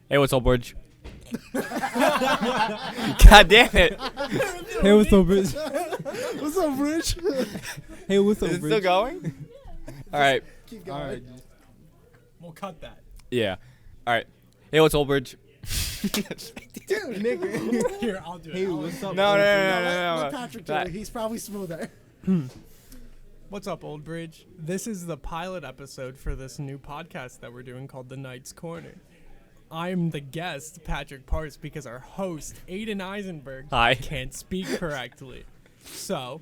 Hey, what's up, Bridge? God damn it. Hey, what's up, Rich? What's up, Rich? Hey, what's up, Is it Rich? still going? All right. Keep going. All right. We'll cut that. Yeah. All right. Hey, what's up, Bridge? Dude, nigga. Here, I'll do it. Hey, I'll what's do up? No, old no, Bridge? no, no, no, Let no. Patrick do That- it. He's probably smoother. What's up, Old Bridge? This is the pilot episode for this new podcast that we're doing called The Knight's Corner. I'm the guest, Patrick Parse, because our host, Aiden Eisenberg, Hi. can't speak correctly. So,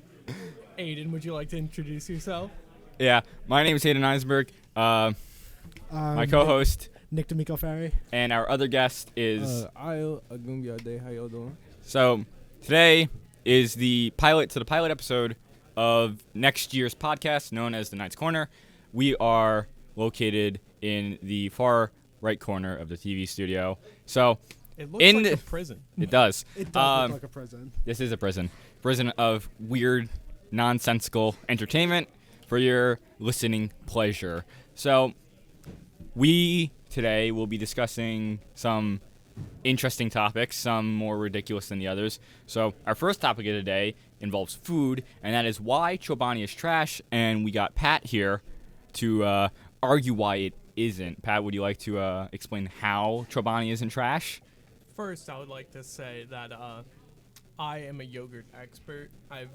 Aiden, would you like to introduce yourself? Yeah. My name is Hayden Eisberg. My co-host Nick D'Amico Ferry. and our other guest is. Ayo Agumbiade. How y'all doing? So today is the pilot to the pilot episode of next year's podcast known as The Knight's Corner. We are located in the far right corner of the TV studio. So It looks like a prison. it does. It does look like a prison. This is a prison. Prison of weird, nonsensical entertainment for your listening pleasure. So we today will be discussing some interesting topics, some more ridiculous than the others. So our first topic of the day involves food, and that is why Chobani is trash, and we got Pat here to argue why it isn't. Pat, would you like to explain how Chobani isn't trash? First, I would like to say that I am a yogurt expert. I've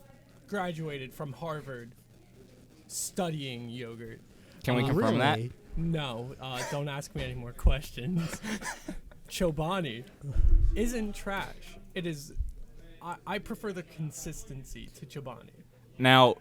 graduated from Harvard studying yogurt. Can we confirm that? Really? No, don't ask me any more questions. Chobani isn't trash. It is. I prefer the consistency to Chobani. Now,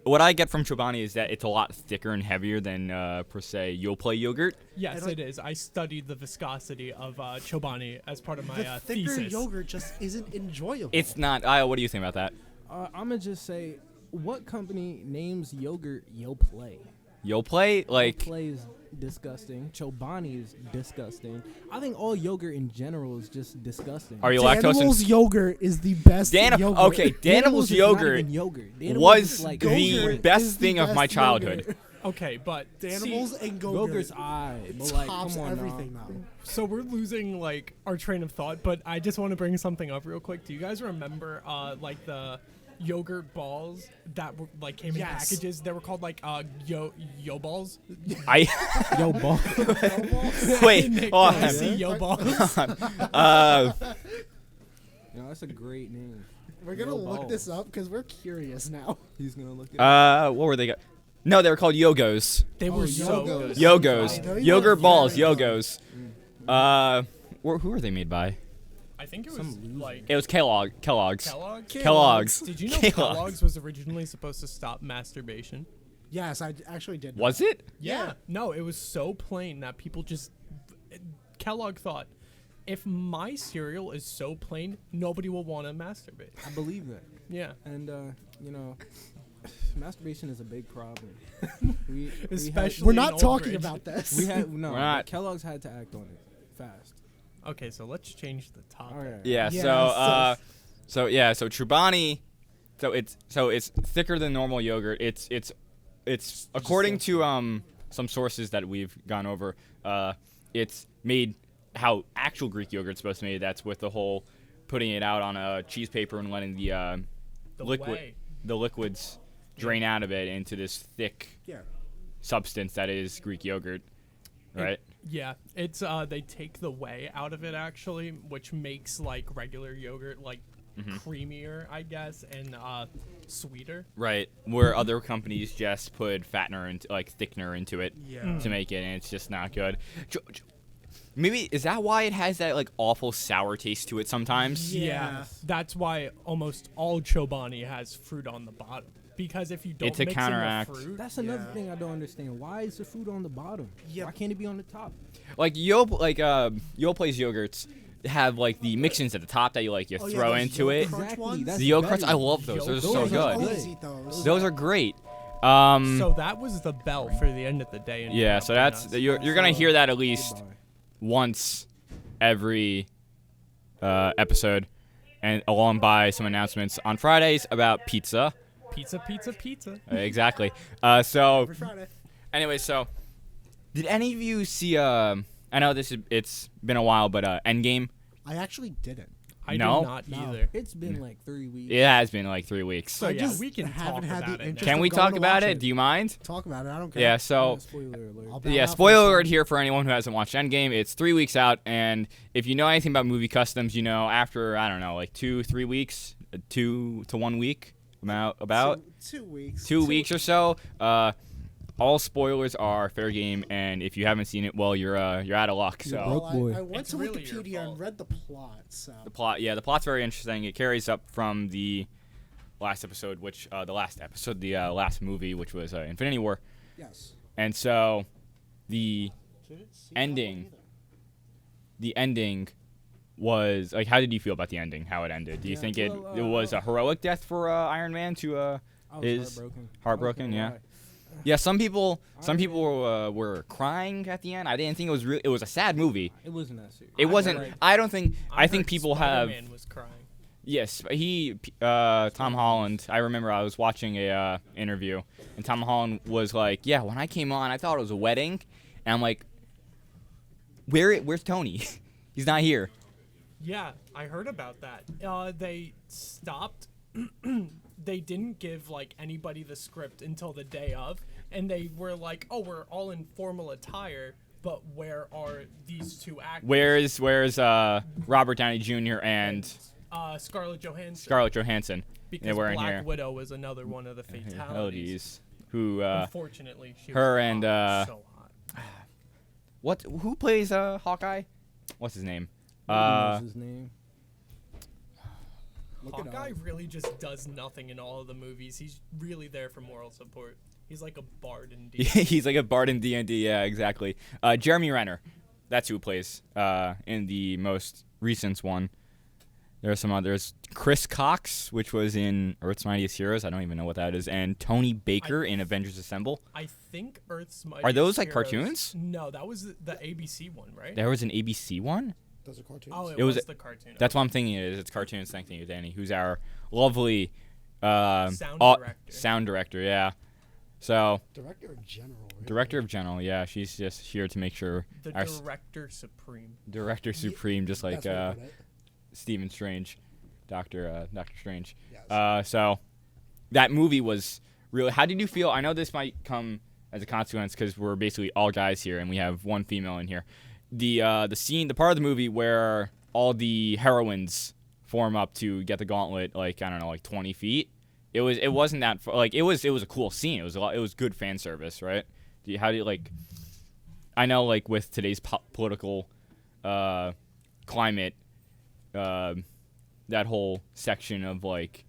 what I get from Chobani is that it's a lot thicker and heavier than, per se, Yoplait yogurt. Yes, it is. I studied the viscosity of Chobani as part of my The thicker thesis. yogurt just isn't enjoyable. It's not. What do you think about that? I'm gonna just say, what company names yogurt Yoplait? Yoplait? Like, Yoplait is disgusting. Chobani is disgusting. I think all yogurt in general is just disgusting. are you lactose Danimals yogurt is the best yogurt. Okay, Danimals is not yogurt even yogurt. Danimals was is like the Go-Gurt best is the thing of best my childhood. yogurt. Okay, but Danimals see, and Go-Gurt. Yogurt's alright, but like, tops come on everything now. now. so we're losing like our train of thought. But I just want to bring something up real quick. Do you guys remember like the yogurt balls that were like came in Yes. packages? They were called like yo balls. I Yo, ball. wait. Nick, Hold can I on. see yo balls. That's a great name. We're gonna Yo look balls. this up because we're curious now. He's gonna look at. What were they? No, they were called Yogos. They were so Yogos. good. Yogos. Wow. Yogurt balls. Very good. Yogos. Who were they made by? I think it was Some loser. like It was Kellogg's. Kellogg's. Kellogg's. Did you know Kellogg's. Kellogg's was originally supposed to stop masturbation? Yes, I actually did. know Was that. it? Yeah. No, it was so plain that people just. Kellogg thought, if my cereal is so plain, nobody will want to masturbate. I believe that. Yeah. And masturbation is a big problem. we Especially We're in not Old talking Bridge. about this. we had no. We're not. Kellogg's had to act on it fast. Okay, so let's change the topic. All right. Yeah. Yeah, So Chobani. So it's thicker than normal yogurt. It's according to some sources that we've gone over. It's made how actual Greek yogurt's supposed to be made. That's with the whole putting it out on a cheese paper and letting the Whey. liquids drain out of it into this thick Yeah. substance that is Greek yogurt, right? Yeah, it's they take the whey out of it actually, which makes like regular yogurt like creamier, I guess, and sweeter. Right, where other companies just put fattener and like thickener into it Yeah. to make it, and it's just not good. Maybe is that why it has that like awful sour taste to it sometimes? Yeah. That's why almost all Chobani has fruit on the bottom. Because if you don't It's a mix counteract. in the fruit, That's another Yeah. thing I don't understand. Why is the fruit on the bottom? Yep. Why can't it be on the top? Like Yoplai's yogurts have like the mix-ins at the top that you Oh, yeah, throw those into it. Crunch Exactly. ones? That's The yogurt crunch, better. I love those. Those are so Those are good. Always eat those. Those are great. so that was the bell for the end of the day. Yeah, so interrupting that's us. you're gonna hear that at least Goodbye. once every episode, and along by some announcements on Fridays about pizza. pizza, pizza, pizza. Exactly. So Every Friday. anyway, so did any of you see I know it's been a while, but Endgame. I actually didn't. I No? did not No. either. It's been like 3 weeks. It has been like 3 weeks. So I yeah, just we can haven't talk had the about it. interest now. Can we going talk to about watch it? it. Do you mind? Talk about it. I don't care. Yeah. So. Yeah, spoiler alert. I'll bow Yeah, out for spoiler this alert one. here for anyone who hasn't watched Endgame. It's 3 weeks out, and if you know anything about movie customs, you know after, I don't know, like 2-3 weeks, 2 to 1 week, about 2 weeks. 2 weeks or so, all spoilers are fair game, and if you haven't seen it, well, you're out of luck. You're So broke. boy. I went It's to really your Wikipedia fault. and read the plot. So the plot's very interesting. It carries up from the last episode, the last movie, which was Infinity War, yes. and so the ending was like, how did you feel about the ending? How it ended? Do you Yeah, think well, it was a heroic death for Iron Man to I was is heartbroken. heartbroken? I was Yeah. gonna lie. Yeah, some people Iron were crying at the end. I didn't think it was it was a sad movie. It wasn't that serious. It wasn't. Like, I don't think. I think heard people have. Spider-Man was crying. Yes, Tom Holland. I remember I was watching a interview, and Tom Holland was like, "Yeah, when I came on, I thought it was a wedding," and I'm like, "Where's Tony? He's not here." Yeah, I heard about that. They stopped. They didn't give like anybody the script until the day of, and they were like, "Oh, we're all in formal attire, but where are these two actors?" Where's Robert Downey Jr. and Scarlett Johansson. Scarlett Johansson? Because They were in Black here. Widow was another one of the fatalities. Fatalities. Who? Unfortunately, she her was and, hot, so hot. What? Who plays Hawkeye? What's his name? what was his name? Look it Hawkeye up. really just does nothing in all of the movies. He's really there for moral support. He's like a bard in D. He's like a bard in D&D. Yeah, exactly. Jeremy Renner. That's who plays in the most recent one. There are some others. Chris Cox, which was in Earth's Mightiest Heroes. I don't even know what that is. And Tony Baker in Avengers Assemble. I think Earth's Mightiest Are those, like, Heroes- cartoons? No, that was the ABC one, right? There was an ABC one? Those are cartoons. Oh, It it was- was the cartoon. That's what I'm thinking it is. It's cartoons. Thank you, Danny, who's our lovely Sound director. sound director, yeah. So, Director of General. Really? director of General, yeah. She's just here to make sure The our Director Supreme. director supreme, just like That's what I put it. Stephen Strange, Doctor Strange. Yes. So that movie was really. How did you feel? I know this might come as a consequence because we're basically all guys here and we have one female in here. The part of the movie where all the heroines form up to get the gauntlet, like I don't know, like 20 feet. It wasn't that like it was a cool scene. It was good fan service, right? How do you like? I know like with today's political climate. That whole section of like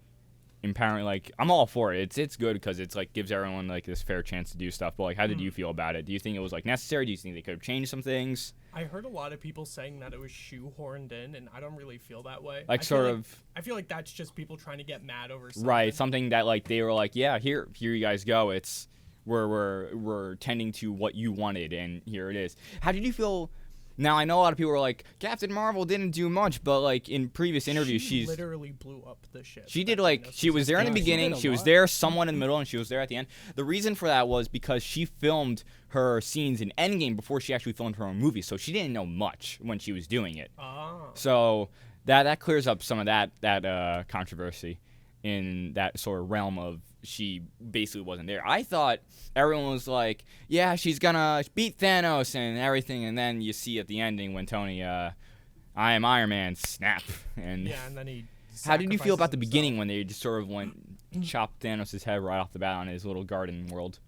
empowering, like I'm all for it. It's good because it's like gives everyone like this fair chance to do stuff. But like, how did you feel about it? Do you think it was like necessary? Do you think they could have changed some things? I heard a lot of people saying that it was shoehorned in, and I don't really feel that way. Like I feel sort of I feel like that's just people trying to get mad over something. right, something that like they were like, yeah, here you guys go. It's we're tending to what you wanted, and here it is. How did you feel? Now I know a lot of people are like Captain Marvel didn't do much, but like in previous interviews, she she's literally blew up the ship. She did that like Thanos she was there in the Yeah, she beginning, did a she was lot. there someone in the middle, and she was there at the end. The reason for that was because she filmed her scenes in Endgame before she actually filmed her own movie, so she didn't know much when she was doing it. Ah. So that clears up some of that controversy in that sort of realm of she basically wasn't there. I thought everyone was like, yeah, she's gonna beat Thanos and everything, and then you see at the ending when Tony, I am Iron Man, snap. And Yeah, and then he. how did you feel about the sacrifices beginning himself. when they just sort of went chopped Thanos' head right off the bat on his little garden world?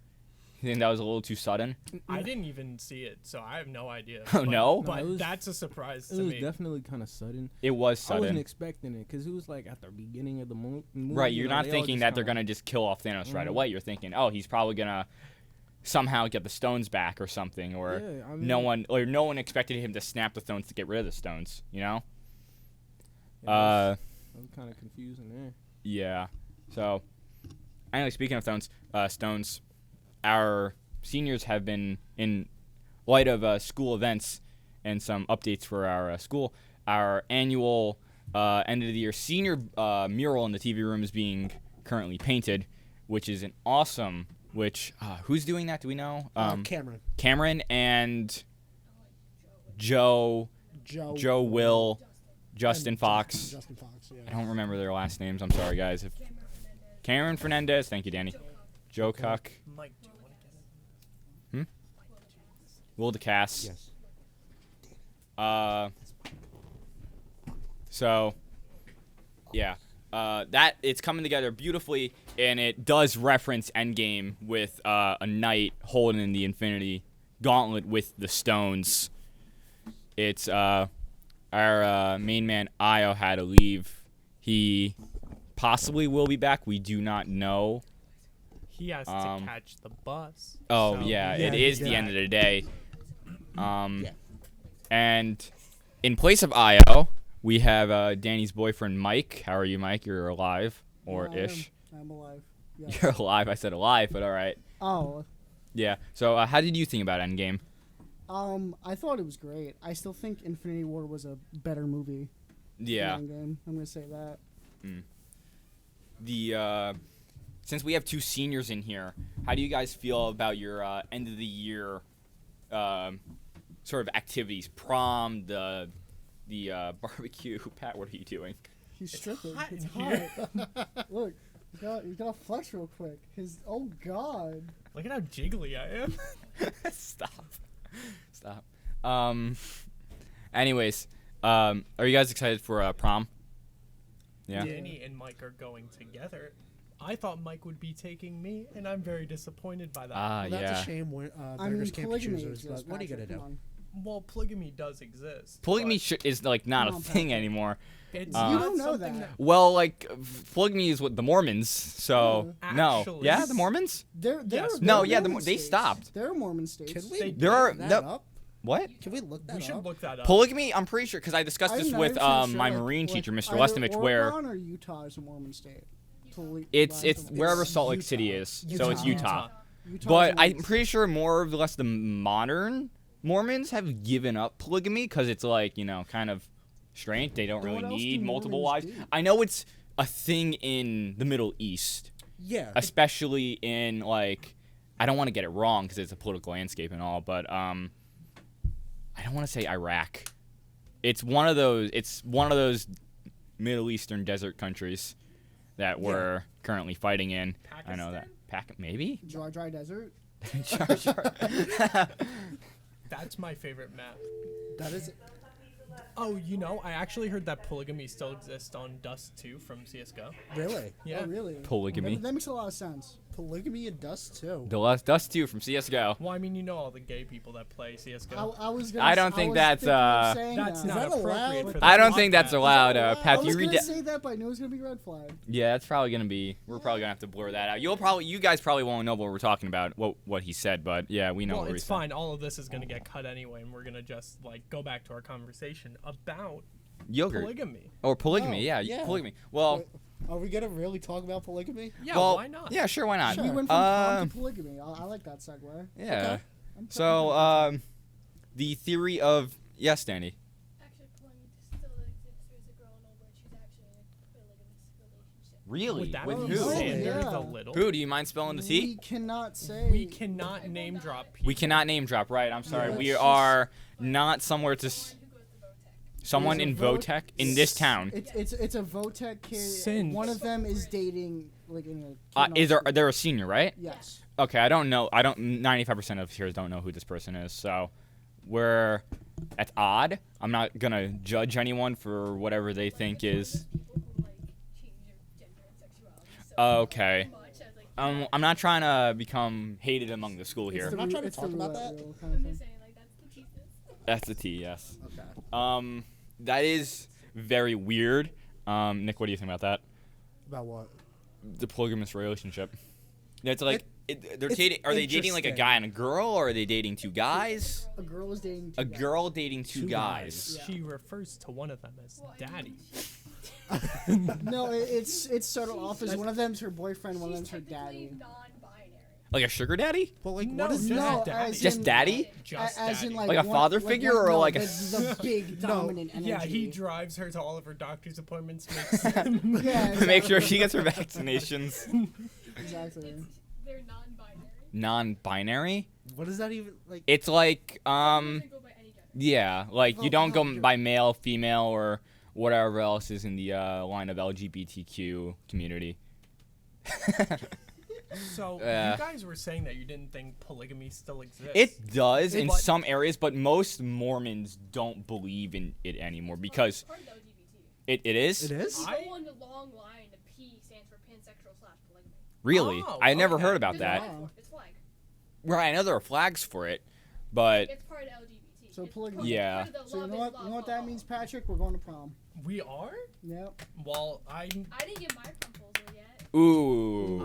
You think that was a little too sudden? I didn't even see it, so I have no idea. Oh, no? But No, it was- that's a surprise It to was me. definitely kind of sudden. It was I wasn't sudden. expecting it because it was like at the beginning of the movie. Right, you're not they all thinking just that they're kinda- going to just kill off Thanos right Mhm. away. You're thinking, oh, he's probably going to somehow get the stones back or something, or Yeah, I mean, no one expected him to snap the stones to get rid of the stones, you know? Yeah, Uh, it was kind of confusing there. yeah. So, anyway, speaking of stones, our seniors have been, in light of school events and some updates for our school, our annual end of the year senior mural in the TV room is being currently painted, which is an awesome. Which who's doing that? Do we know? Cameron. Cameron and Joe, Joe Will, Justin and Fox. Justin Fox. Yeah. I don't remember their last names. I'm sorry, guys. Cameron Fernandez. Thank you, Danny. Joe Cuck. Mike, do you want to get it? Will DeCass. Yes. So, yeah. That it's coming together beautifully, and it does reference Endgame with a knight holding the Infinity Gauntlet with the stones. It's our main man Io had to leave. He possibly will be back. We do not know. He has to catch the bus. Oh so- yeah, Yeah, it is yeah. the end of the day. Yeah. And in place of Io, we have Danny's boyfriend Mike. How are you, Mike? You're alive or Yeah, I am. ish? I'm alive. Yeah. You're alive. I said alive, but all right. Oh, Yeah. So how did you think about Endgame? I thought it was great. I still think Infinity War was a better movie. Yeah. Than Endgame. I'm gonna say that. The since we have two seniors in here, how do you guys feel about your end of the year sort of activities? Prom, the barbecue. Pat, what are you doing? He's stripping. hot It's in here. hot. Look, you gotta flex real quick. Oh god. Look at how jiggly I am. Stop. Anyways, are you guys excited for prom? Yeah. Danny and Mike are going together. I thought Mike would be taking me, and I'm very disappointed by that. Well, that's Yeah. a shame when I mean, beggars can't be polygamy choosers, exists, but what are you gonna Patrick, do? come Well, polygamy does exist. Polygamy but is like not Come a on, thing Patrick. anymore. it's You not don't know something that. Well, like polygamy is what the Mormons. So no, Actually- yeah, the Mormons. They're Yes. they're No, yeah, Mormon they states. stopped. They're Mormon states. Can They- There are that no, up? what Can we look that We should up? look that up. polygamy. I'm pretty sure because I discussed this I'm with 90% sure, my like- Marine like teacher, Mr. either Lestovich, where Oregon or Utah is a Mormon state. it's Last of- wherever it's Salt Lake City Utah. is. So it's Utah. Utah's But a I'm Mormon pretty sure more or less the modern Mormons have given up polygamy because it's like, kind of strange. They don't Then really what else need do multiple Mormons wives. do? I know it's a thing in the Middle East, Yeah. especially in like, I don't want to get it wrong because it's a political landscape and all, but I don't want to say Iraq. It's one of those Middle Eastern desert countries that we're currently fighting in. I know that. Maybe? Dry desert. Sure. That's my favorite map. That is. Oh, I actually heard that polygamy still exists on Dust 2 from CSGO. Really? Yeah. Oh, really? Polygamy. That makes a lot of sense. Polygamy and Dust too. The last Dust 2 from CSGO. Well, I mean, all the gay people that play CSGO. I was gonna. I don't s- think was that's, thinking of saying That's that. not Is that appropriate allowed? for the I don't think that's podcast. allowed. I Pat, was you read gonna that? say that, but I knew it was gonna be red flag. Yeah, that's probably gonna be. We're probably gonna have to blur that out. You guys probably won't know what we're talking about, what he said, but yeah, we know Well, what it's he said. fine. All of this is going to get cut anyway, and we're going to just, go back to our conversation about Yogurt polygamy. or polygamy? Oh, yeah, yeah. polygamy. Well, Wait, are we gonna really talk about polygamy? Yeah, well, why not? Yeah, sure, why not? We went from prom to polygamy. I like that segue. Yeah. Okay. I'm So, fine. the theory of yes, Danny. Actually, polygamy still exists. There's a girl in Old Bridge who's actually in a polygamous relationship. Really? Would that With be who? Oh, Xander yeah. the Little? Who? Do you mind spelling the we T? cannot say. We cannot name drop people. We cannot name drop. Right. I'm sorry. Yeah, We it's just- are not somewhere to. Someone who goes to Votech. Someone in There's a vote- Votech in this town. It's a Votech kid. Since- One of them is dating in a. They're a senior, right? Yes. Okay, I don't know. 95% of here don't know who this person is. So, that's odd. I'm not gonna judge anyone for whatever they think is. People who change their gender and sexuality so Okay. much as I'm not trying to become hated among the school It's here. the not trying to it's the talk about roulette that. wheel kind of I'm thing. just saying that's the pieces. That's the T. Yes. Okay. That is very weird. Nick, what do you think about that? About what? The polygamous relationship. It's like they're it's dating. Are they dating like a interesting. guy and a girl, or are they dating two guys? A girl is dating. A two guys. girl dating two Two guys. Yeah. She refers to one of them as daddy. No, it's started off as one of them's her boyfriend, one of them's her Technically daddy. non-binary. Like a sugar daddy? But like, No, what is just No, daddy. as Just in- daddy? Just as in daddy. Like a one- father like figure one- or no, like a the big dominant energy. Yeah, he drives her to all of her doctor's appointments. Makes Yeah, Make sure exactly. she gets her vaccinations. Exactly. They're non-binary. Non-binary? What is that even like? It's like They go by any gender. Yeah, like you Oh, don't go no, you're- by male, female, or whatever else is in the line of LGBTQ community. So Yeah. you guys were saying that you didn't think polygamy still exists. It does in But- some areas, but most Mormons don't believe in it anymore because Part of the LGBT. it is? It is. I- Go on the long line. The P stands for pansexual/polygamy. Really? Oh, I never okay. heard about There's a that. flag for it. It's flag. Right, I know there are flags for it, but It's part of the LGBT. So It's polygamy- part- Yeah. part of the So you love know is what? love, You know what love, that love. means, Patrick? We're going to prom. We are. Yep. Well, I. I didn't get my proposal yet. ooh.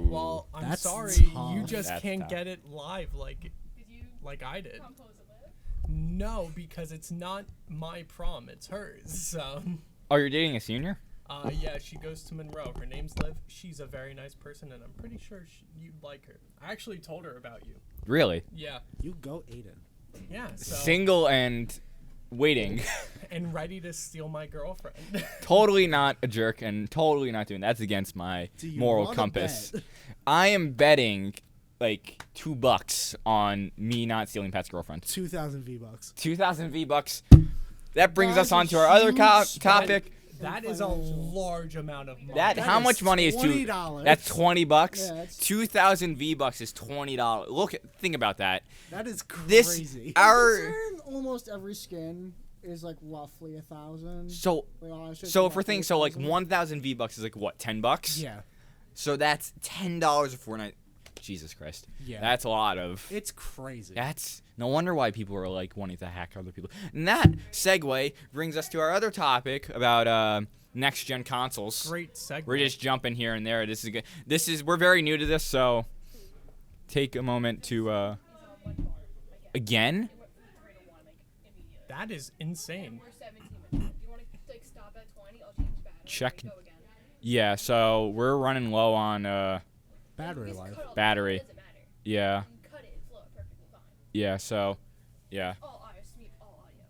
Well, I'm That's sorry. tough. You just That's can't tough. get it live like Did you I did. compose a list? No, because it's not my prom. It's hers. So. Oh, you're dating a senior? Yeah, she goes to Monroe. Her name's Liv. She's a very nice person, and I'm pretty sure you'd like her. I actually told her about you. Really? Yeah. You go, Aiden. Yeah. So. Single and waiting. And ready to steal my girlfriend. Totally not a jerk and totally not doing that. That's against my Do you moral wanna compass. bet? I am betting like $2 on me not stealing Pat's girlfriend. 2,000 V-Bucks. 2,000 V-Bucks. That brings That us is a on to our other huge spend. topic. That is a Financial. large amount of money. That how is much money is $20. That's $20. Yeah, that's- 2,000 V-Bucks is $20. Think about that. That is This crazy. our Considering almost every skin is like roughly 1,000. so Like, honestly, it's so for roughly things so like 1,000. 1,000 V-Bucks is like what, $10? yeah. So that's $10 a fortnight. Jesus Christ. Yeah. That's a lot of. It's crazy. That's no wonder why people are like wanting to hack other people. And that segue brings us to our other topic about next gen consoles. Great segue. We're just jumping here and there. This is good. We're very new to this, so take a moment to again. That is insane. We're 17 minutes. Do you want to like stop at 20? I'll change back. Check. Go again. Yeah, so we're running low on Battery Just life. cut all the Battery. It doesn't matter. yeah. You can cut it and flow it perfectly fine. Yeah, so yeah. All audio, just mute all audio.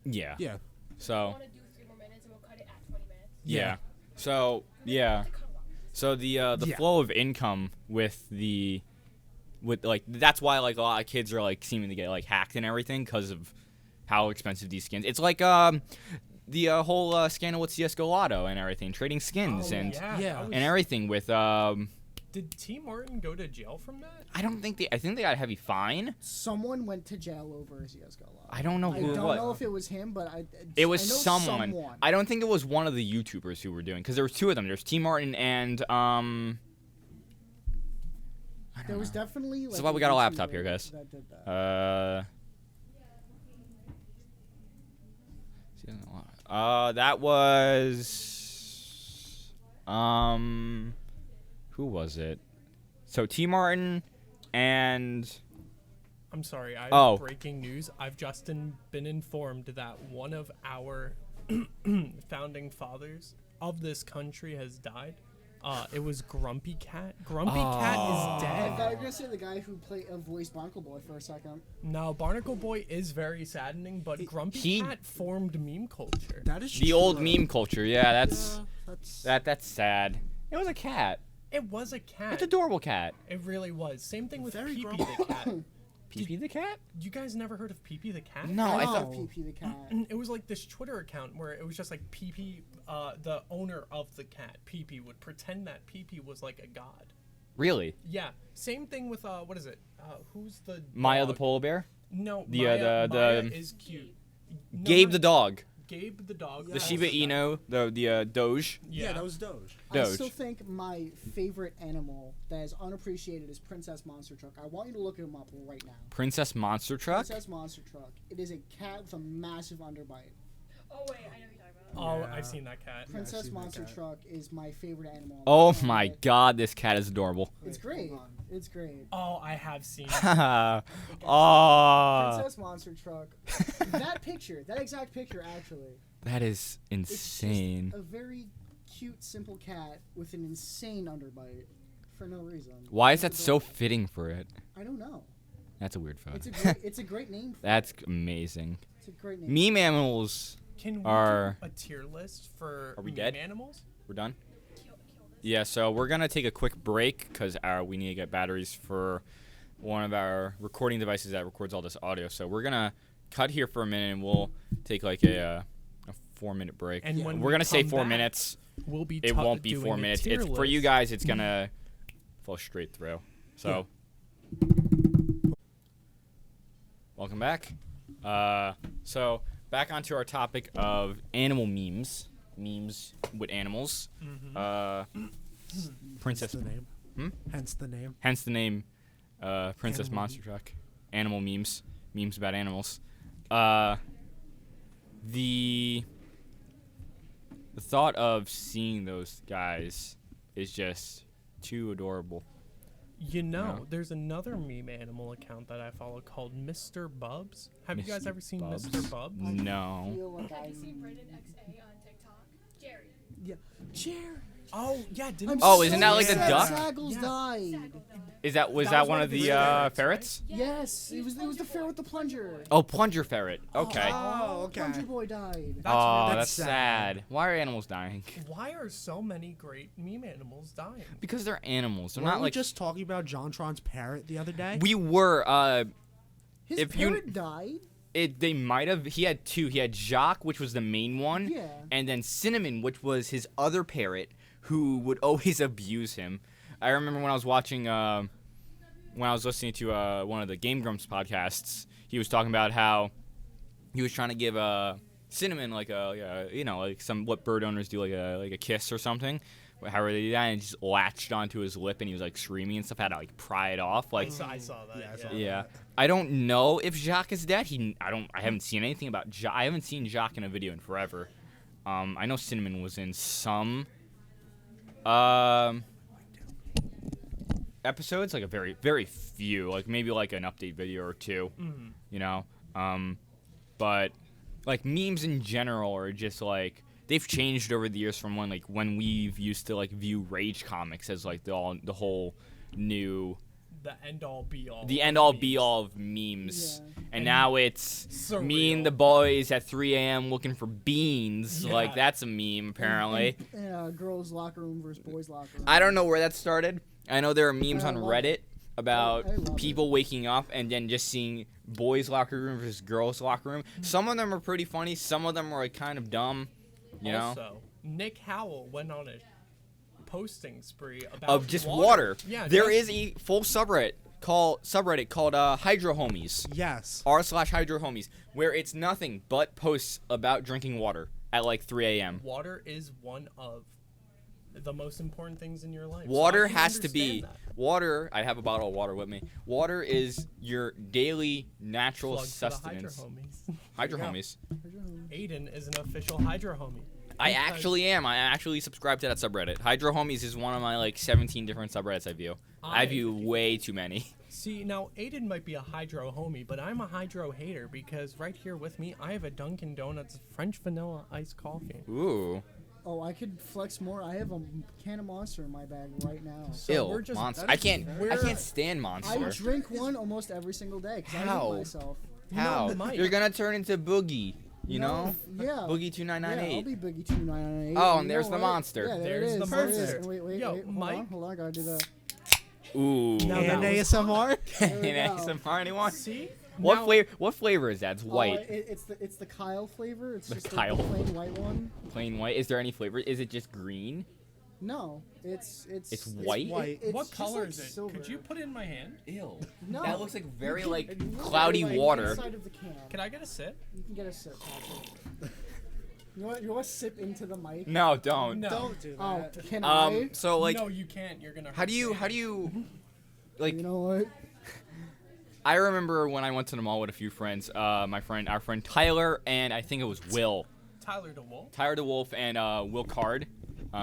Yeah. Yeah. I So want to do 3 more minutes and we'll cut it at 20 minutes. yeah. So yeah. To cut a lot. So the Yeah. flow of income with like that's why like a lot of kids are like seeming to get like hacked and everything because of how expensive these skins. It's like the whole scandal with CS:GO Lotto and everything, trading skins Oh, and yeah. Yeah. that was- and everything with Did T. Martin go to jail from that? I think they got a heavy fine. Someone went to jail over CS:GO. I don't know I who don't it was. know if it was him, but It was I know someone. someone. I don't think it was one of the YouTubers who were doing because there was two of them. There's T Martin and I don't There was know. definitely. Like, This is why we got a laptop here, guys. That did that. That was who was it? So T Martin and I'm sorry. I have Oh. breaking news. I've just been informed that one of our founding fathers of this country has died. It was Grumpy Cat. Grumpy Cat is I thought you dead. were gonna say the guy who voiced Barnacle Boy for a second. No, Barnacle Boy is very saddening, but Grumpy he- Cat formed meme culture. That is the old true. meme culture. Yeah, that's That's that's sad. It was a cat. It was a cat. It's adorable cat. It really was. Same thing with Very Pee-Pee grumpy. the cat. Pee the cat? You guys never heard of Pee-Pee the cat? No, I thought. Oh, PP the cat. It was like this Twitter account where it was just like Pee-Pee, the owner of the cat, Pee-Pee, would pretend that Pee-Pee was like a god. Really? Yeah. Same thing with, what is it? Who's the Maya the dog? polar bear? No, the, Maya, the- Maya is cute. No, Gabe no, the dog. Gabe the dog. The Yes. Shiba Inu. The Doge. yeah. That was Doge. I Doge. still think my favorite animal that is unappreciated is Princess Monster Truck. I want you to look him up right now. Princess Monster Truck? Princess Monster Truck. It is a cat with a massive underbite. Oh wait, I know what you're talking about. Oh, Yeah. I've seen that cat. Princess seen that Monster cat. Truck is my favorite animal. on the Oh planet. my god, this cat is adorable. It's great. It's great. Oh, I have seen. Oh, Princess Monster Truck. That picture, that exact picture, actually. that is It's just insane. a very cute, simple cat with an insane underbite for no reason. Why is that so fitting for it? I don't know. That's a weird photo. It's a great name. For That's it. amazing. It's a great name. Meme animals. Can we Are- do a tier list for Are we meme dead? animals? We're done? Yeah, so we're going to take a quick break because we need to get batteries for one of our recording devices that records all this audio. So we're going to cut here for a minute, and we'll take like a 4-minute break. And when we're we gonna say come 4 back, minutes. We'll be It won't be doing 4 a minutes. tier It's for you list. guys. It's gonna fall straight through. So, welcome back. So back onto our topic of animal memes with animals. Princess. Hence the name. Hmm? Hence the name. Hence the name, Princess Animal Monster Truck. Animal memes about animals. The thought of seeing those guys is just too adorable. You know, No. there's another meme animal account that I follow called Mr. Bubs. Have you guys Mr. ever seen Bubs? Mr. Bubs? No. Feel like Have I you seen Brendan XA on TikTok? Jerry. Yeah. Jerry. Oh, yeah, didn't I'm Oh, so isn't that like the sad duck? Saggles Yeah. died. Saggle died. Was that That was one one of of the the ferrets, ferrets? Yes, it was the ferret with the plunger. Oh, plunger ferret. Okay. Oh, okay. Plunger boy died. Oh, really that's sad. sad. Why are animals dying? Why are so many great meme animals dying? Because they're animals. They're Weren't not we like. just talking about JonTron's parrot the other day? We were. His if you- parrot died. They might have. He had two. He had Jacques, which was the main one, Yeah. and then Cinnamon, which was his other parrot, who would always abuse him. I remember when I was watching. When I was listening to one of the Game Grumps podcasts, he was talking about how he was trying to give Cinnamon like like some what bird owners do, like a kiss or something. However they did that, and it just latched onto his lip, and he was like screaming and stuff. Had to like pry it off. Like, I saw that. Yeah, I saw yeah, I don't know if Jacques is dead. I haven't seen anything about Jacques. I haven't seen Jacques in a video in forever. I know Cinnamon was in some episodes, like a very, very few, like maybe like an update video or two, you know. But like memes in general are just like they've changed over the years from when we've used to like view Rage comics as like the whole new The end all be all. the of end all memes. be all of memes. Yeah. And now it's me and Surreal. the boys at 3 a.m. looking for beans. Yeah. Like that's a meme apparently. Girls' locker room versus boys' locker room. I don't know where that started. I know there are memes I on love Reddit it. about I love people waking up and then just seeing boys' locker room versus girls' locker room. Some of them are pretty funny. Some of them are like kind of dumb. You know, Also, Nick Howell went on a posting spree about of just water. Yeah, there just- is a full subreddit called Hydro Homies. Yes. r/Hydro Homies, where it's nothing but posts about drinking water at like 3 a.m. Water is one of the most important things in your life. So Water I can has to be understand that. water. I have a bottle of water with me. Water is your daily natural Plug for the Hydro sustenance. Homies. Hydro Yeah. Homies. Aiden is an official Hydro Homie. I Because- actually am. I actually subscribe to that subreddit. Hydro Homies is one of my like 17 different subreddits I view. I view way too many. See, now Aiden might be a Hydro homie, but I'm a Hydro hater because right here with me, I have a Dunkin' Donuts French vanilla iced coffee. Ooh. Oh, I could flex more. I have a can of Monster in my bag right now. So Ill. we're just Monster. that I is can't. very- I can't stand I Monster. drink one almost every single day because I How? hate myself. How? No, Mike. You're gonna turn into Boogie. You know? Yeah. Boogie Yeah, I'll 2998. be Boogie 2998. Oh, You and there's know the what? monster. Yeah, There's it the is. There it is. monster. And wait, Yo, hold Mike. on, hold on, I gotta do that. Ooh. Now And that was- ASMR? There we And go. ASMR anyone? See? What Now- flavor? What flavor is that? It's Oh, white, it's the Kyle flavor. It's The just Kyle. the plain white one. plain white. Is there any flavor? Is it just green? No, it's white? White. It's What just color like is it? silver. Could you put it in my hand? Ew. No. That looks like very You like can- cloudy like, water. Inside of the can. Can I get a sip? You can get a sip. Patrick. You want to sip into the mic? No, don't. No. Don't do Oh, that. can I? So like, no, you can't. You're gonna. how do you, like? You know what? I remember when I went to the mall with a few friends. Our friend Tyler, and I think it was Will. Tyler DeWolf? Tyler DeWolf and Will Card.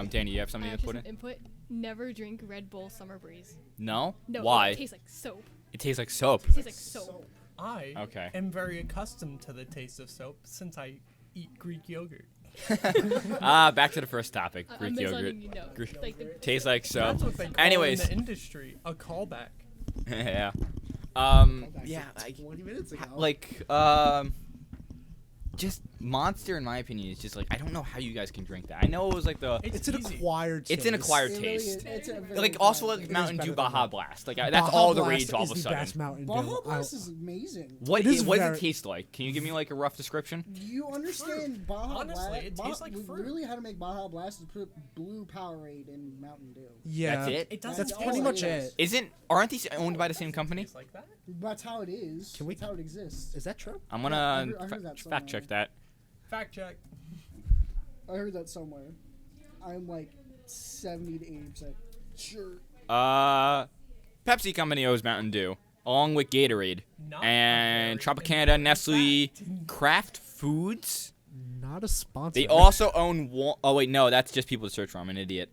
Danny, you have I something to actually put some in? input. Never drink Red Bull Summer Breeze. No. No. Why? It tastes like soap. It tastes like soap. It tastes like soap. I Okay. am very accustomed to the taste of soap since I eat Greek yogurt. Back to the first topic. I'm Greek just yogurt. letting you know. Greek- Like the Tastes like soap. That's what they call Anyways. in the industry a callback. Yeah. Back Yeah. to 20 minutes ago. Like just Monster, in my opinion, is just like I don't know how you guys can drink that. I know it was like the It's an easy. acquired taste. it's an acquired It really taste. is- it's a very Like also acquired like taste. Mountain better Dew than Baja that. Blast. Like that's Baja all the Blast rage all of a is the best sudden. Mountain Dew. Baja Blast is amazing. What It is what does very- it taste like? Can you give me like a rough description? Do you understand Baja Honestly, Blast? it tastes like we fruit. literally had to make Baja Blast is put blue Powerade in Mountain Dew. Yeah, That's it? It doesn't. That's That's pretty all much it is. it. Aren't these owned by the same company? Tastes like that. That's how it is. Can we- That's how it exists. Is that true? I'm I gonna heard that fact check somewhere. that. Fact check. I heard that somewhere. I'm like 70 to 80% sure. Pepsi Company owns Mountain Dew, along with Gatorade Not and a very Tropicana, important Nestle, fact. Kraft Foods. Not a sponsor. They also own. Oh wait, no, that's just people to search for. I'm an idiot.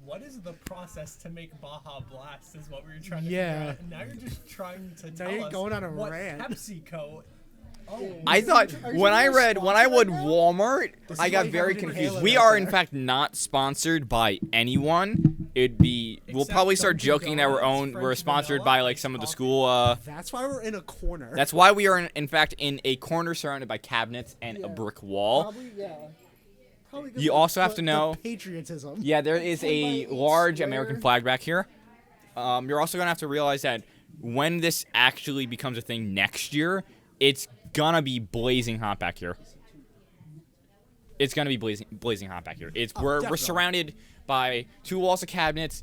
What is the process to make Baja Blast? Is what we were trying to Yeah. figure out. And now you're just trying to tell you're us going on a what rant. PepsiCo. Oh, I thought Are you when I trying to read when I sponsor would right now? Walmart, This I is why got you very have an confused. inhaler We right are in there. fact not sponsored by anyone. It'd be we'll Except probably start Dunkin' joking that Donuts, we're French sponsored vanilla, by like iced some of the coffee. school. That's why we're in a corner. That's why we are in fact in a corner surrounded by cabinets and a Yeah. brick wall. Probably, yeah. Probably good You for- also have but to know. patriotism. Yeah, there is a 10 by 8 large square. American flag back here. You're also gonna have to realize that when this actually becomes a thing next year, it's gonna be blazing hot back here. It's gonna be blazing hot back here. We're definitely. surrounded by two walls of cabinets,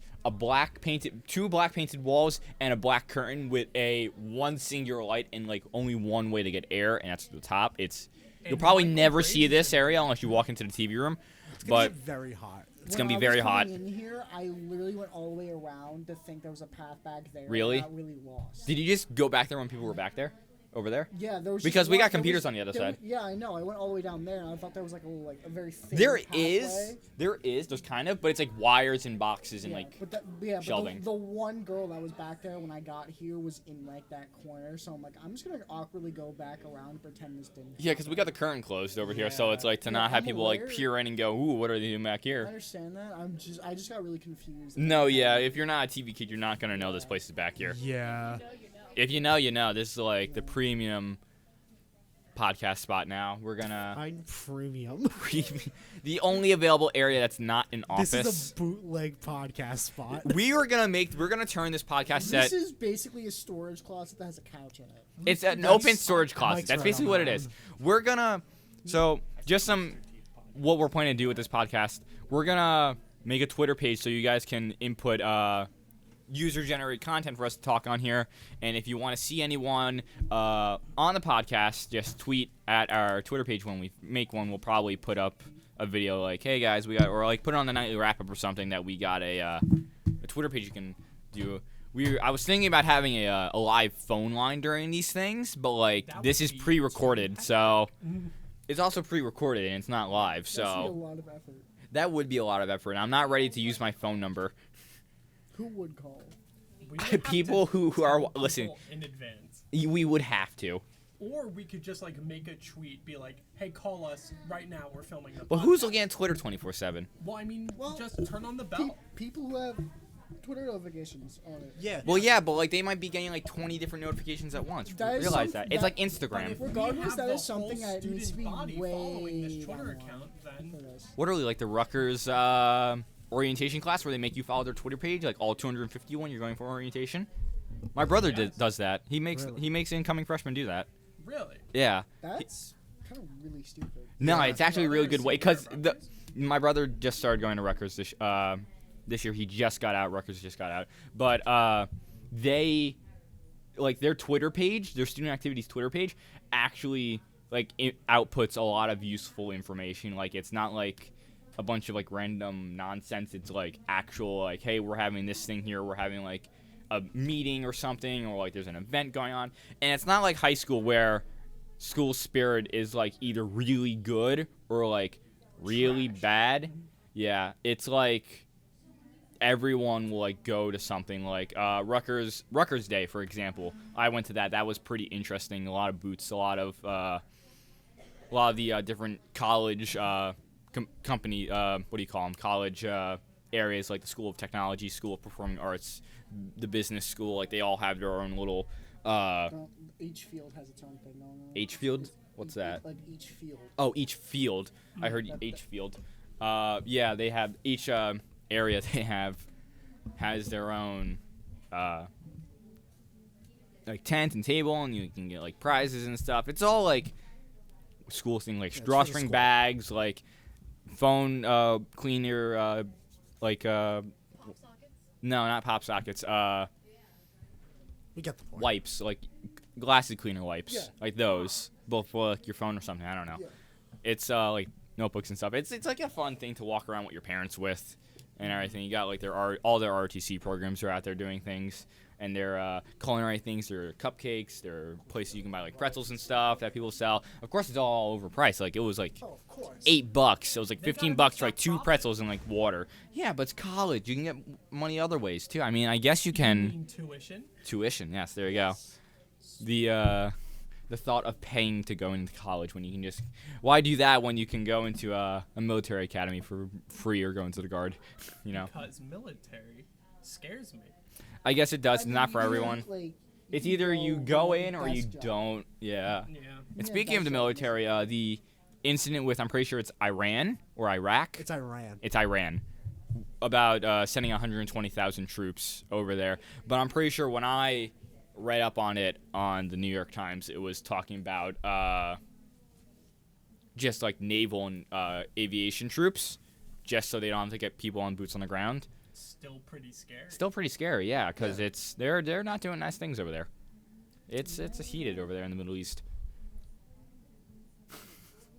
two black painted walls, and a black curtain with a one singular light and like only one way to get air, and that's to the top. You'll And probably Michael never see Fraser this area unless you walk into the TV room. It's gonna But get very hot. it's When gonna be I was very hot. coming in here, I literally went all the way around to think there was a path back there. Really? And I got really lost. Did you just go back there when people were back there? Over there? Yeah, there was Because just we got there computers was- on the other there side. was- Yeah, I know. I went all the way down there, and I thought there was like a very thin There's kind of, but it's like wires and boxes and like. but shelving. the one girl that was back there when I got here was in like that corner, so I'm like, I'm just gonna awkwardly go back around and pretend this didn't. Yeah, because we got the curtain closed over here, so it's like to Yeah, not have I'm people like aware. peer in and go, "Ooh, what are they doing back I here?" understand that. I just got really confused. No, yeah, if you're not a TV kid, you're not gonna know this place is back here. Yeah. If you know, you know. This is like the premium podcast spot now. We're gonna I'm premium. the only available area that's not an This office. is a bootleg podcast spot. We're gonna turn this podcast set. This is basically a storage closet that has a couch in it. It's an That's- open storage closet. Mike's That's right basically on what it that is. one. We're gonna just what we're planning to do with this podcast. We're gonna make a Twitter page so you guys can input user generated content for us to talk on here. And if you want to see anyone on the podcast, just tweet at our Twitter page when we make one. We'll probably put up a video like, "Hey guys, we got," or like put it on the nightly wrap up or something that we got a Twitter page you can do. I was thinking about having a live phone line during these things, but like That this would is be pre-recorded, so it's also pre-recorded and it's not live. That's a So lot of effort. that would be a lot of effort. And I'm not ready to use my phone number. Who would call? We would have People to who are tell listen. people in advance. We would have to. Or we could just like make a tweet, be like, "Hey, call us right now. We're filming the." Well, who's podcast." looking at Twitter 24/7? Well, I mean, Well, just turn on the bell. People who have Twitter notifications on it. Yeah. Well, yeah, but like they might be getting like 20 different notifications at once. That is Realize some- that it's that- like But Instagram. if we Regardless, have that the is something whole that needs to be student body following this way Twitter down the account, then For this. Literally, like the Rutgers orientation class where they make you follow their Twitter page, like all 251. You're going for orientation. My brother Yes. does that. He makes Really? he makes incoming freshmen do that. really. Yeah. That's kind of really stupid. No, Yeah. it's actually a really good way Brothers because go to Rutgers? my brother just started going to Rutgers this year. He just got out. Rutgers just got out, but they like their Twitter page, their student activities Twitter page, actually like it outputs a lot of useful information. Like it's not like a bunch of like random nonsense. It's like actual like, hey, we're having this thing here. We're having like a meeting or something, or like there's an event going on, and it's not like high school where school spirit is like either really good or like really bad. Yeah, it's like everyone will like go to something like Rutgers Day, for example. I went to that. That was pretty interesting. A lot of booths, a lot of the different college company. What do you call them? College areas like the School of Technology, School of Performing Arts, the business school. Like they all have their own little. Each field has its own thing going on. H field? What's that? Like each field. Oh, each field. I heard H field. Yeah, they have each area they have has their own like tent and table, and you can get like prizes and stuff. It's all like school thing, like Yeah, it's for the drawstring school. bags, like phone cleaner, like Pop sockets. no, not pop sockets. We get the point. Wipes, like glasses cleaner wipes, Yeah. like those, both for like your phone or something. I don't know. Yeah. It's like notebooks and stuff. It's like a fun thing to walk around with your parents with, and everything. You got like all their ROTC programs are out there doing things, and their culinary things. Their cupcakes. Their places you can buy like pretzels and stuff that people sell. Of course, it's all overpriced. Like it was like Oh, of course. $8. It was like They gotta $15 make for like that 2 profit. pretzels and like water. Yeah, but it's college. You can get money other ways too. I mean, I guess you You can. mean tuition? Tuition, yes, there you go. The thought of paying to go into college when you can just why do that when you can go into a military academy for free or go into the guard, you know? Because military scares me. I guess it does. I mean, Not for you everyone. can, like, It's can either you go for in or you best job. don't. Yeah. Yeah. And Yeah, speaking of the best job. military, the incident with I'm pretty sure it's Iran or Iraq. It's Iran. It's Iran. About sending 120,000 troops over there. But I'm pretty sure when I read up on it on the New York Times, it was talking about just like naval and aviation troops, just so they don't have to get people on boots on the ground. Still pretty scary. Still pretty scary, yeah, because Yeah. it's they're not doing nice things over there. It's heated over there in the Middle East.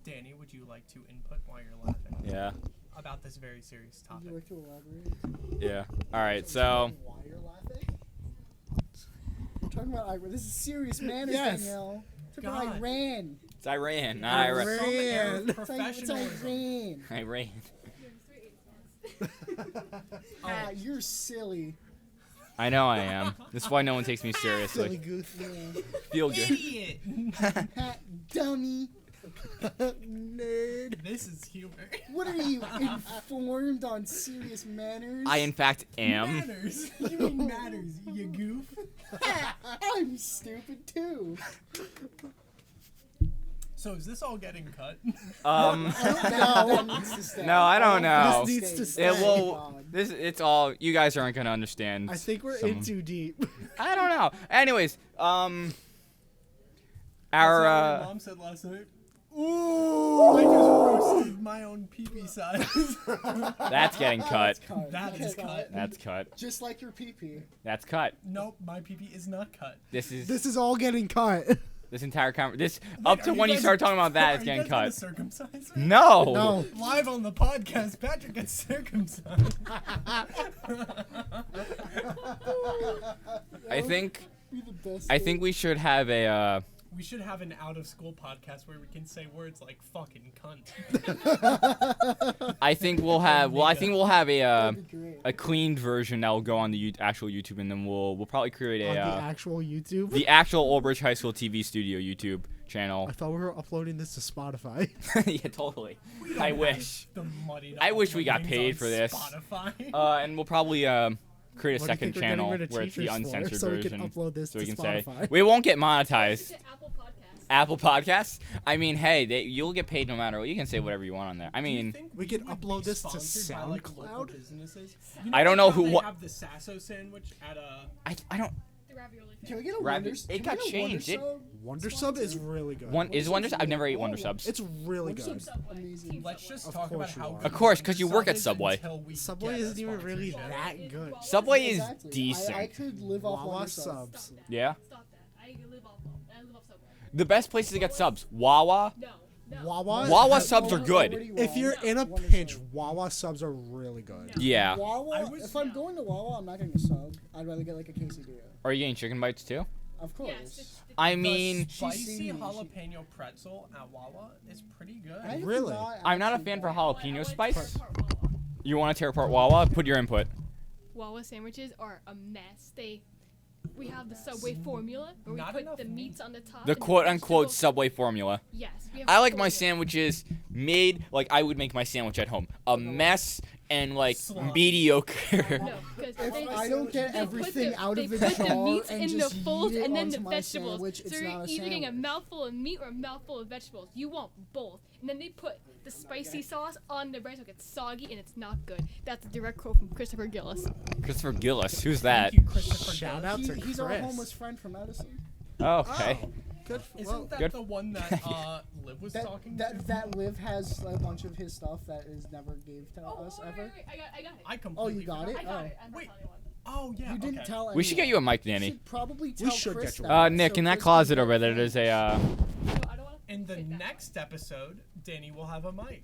Danny, would you like to input while you're laughing Yeah, about this very serious Would topic? you like to elaborate? yeah. All right, so Why you're laughing? We're talking about Iran. This is serious manners, Yes. Danielle. Talking about God. Iran. it's Iran, not Iraq. Some air of Iran. It's professionalism. Iran. Iran. You're 3 Ah, you're silly. I know I am. This is why no one takes me Silly seriously. goose. Yeah. Feel good. Idiot! Ha, dummy. Nerd. This is humor. What are you, informed on serious manners? I in fact am. Manners. You mean manners, you goof. I'm stupid too. So is this all getting cut? That needs to stay. No, I don't know. This needs to stay. It will. God. It's all. You guys aren't gonna understand. I think we're some- in too deep. I don't know. Anyways, our That's what my mom said last night. Ooh! I just roasted my own pee-pee size. that's getting cut. That is cut. That's cut. Just like your pee-pee. That's cut. Nope, my pee-pee is not cut. This is This is all getting cut. this entire this Wait, up are to you when you guys- start talking about that, are it's you getting guys gonna cut. circumcise me? No. No. Live on the podcast, Patrick gets circumcised. I think Be the best I thing. think we should have a. We should have an out-of-school podcast where we can say words like fucking cunt. I think we'll have. Well, I think we'll have That'd be great. a cleaned version that will go on the actual YouTube, and then we'll probably create On the a actual YouTube. the actual Old Bridge High School TV studio YouTube channel. I thought we were uploading this to Spotify. Yeah, totally. We don't I have wish. the muddied I up wish we got things paid on for this. Spotify. And we'll probably create a What do you second think we're getting channel rid of where it's the teachers for? uncensored So we version, can upload this so we to can say Spotify. we won't get It's monetized. to Apple Podcasts. Apple Podcasts. I mean, hey, you'll get paid no matter what. You can say whatever you want on there. I Do you mean, think we could would upload be this to sponsored by, like, local SoundCloud? businesses? I don't know like who how they what- have the Sasso sandwich at a. I don't. The ravioli. Can we get a Rabbit- Wonder? it can we got get a changed, it- Wonder Sub? Wonder Sub is really good. One is Wonder. I've never ate Oh, Wonder Subs. It's really Wonder good. Sub's Subway. amazing. Team Let's just Of talk about course you how. are. good Of course, 'cause you Sub work at is Subway. until we Subway get a isn't even really sponsorship. that good. Subway is Exactly. decent. I could live off Wawa Wonder Sub. subs. Stop that. Yeah. Stop that. I live off Subway. The best places to get subs: Wawa. No. No. Wawa. Wawa has- subs are good. Already If wrong. you're in a Wonder pinch, Sub. Wawa subs are really good. No. Yeah. Wawa. I was- If I'm going to Wawa, I'm not getting a sub. I'd rather get like a quesadilla. Are you getting chicken bites too? Of course. Yes, it's I The mean, spicy seen me. jalapeno pretzel at Wawa is pretty good. I did Really? not I'm not a actually fan for buy- jalapeno spice. Wawa. You want to tear apart Wawa? Put your input. Wawa sandwiches are a mess. We have the Subway formula where we Not put enough the meat. meats on the top. The and quote unquote vegetables. Subway formula. Yes. We have I like my formula. sandwiches made like I would make my sandwich at home. A mess and like Slop. mediocre. No, because If I don't get everything out of the they put the jar meats and in the just folds yeet it and then the onto my vegetables. sandwich, So it's you're not a either getting a sandwich. mouthful of meat or a mouthful of vegetables. You want both. And then they put the spicy sauce on the bread so it gets soggy and it's not good. That's a direct quote from Christopher Gillis. Christopher Gillis, who's that? Thank you, Christopher. Shout Gillis. out to He's our Chris. homeless friend from Edison. Oh, okay. Oh, good. Isn't that good. the one that Liv was That talking to? that Liv has a bunch of his stuff that is never gave to us ever. Wait, I got it. I completely. Oh, you got forgot. it? I got Oh. it. I'm not Wait. telling anyone. Oh yeah. You didn't okay. tell. We should get you a mic, You Danny. should probably tell should Chris get you that, Nick, so in that Chris closet can over there, there's a I don't want In the Take that next episode, Danny will have a mic.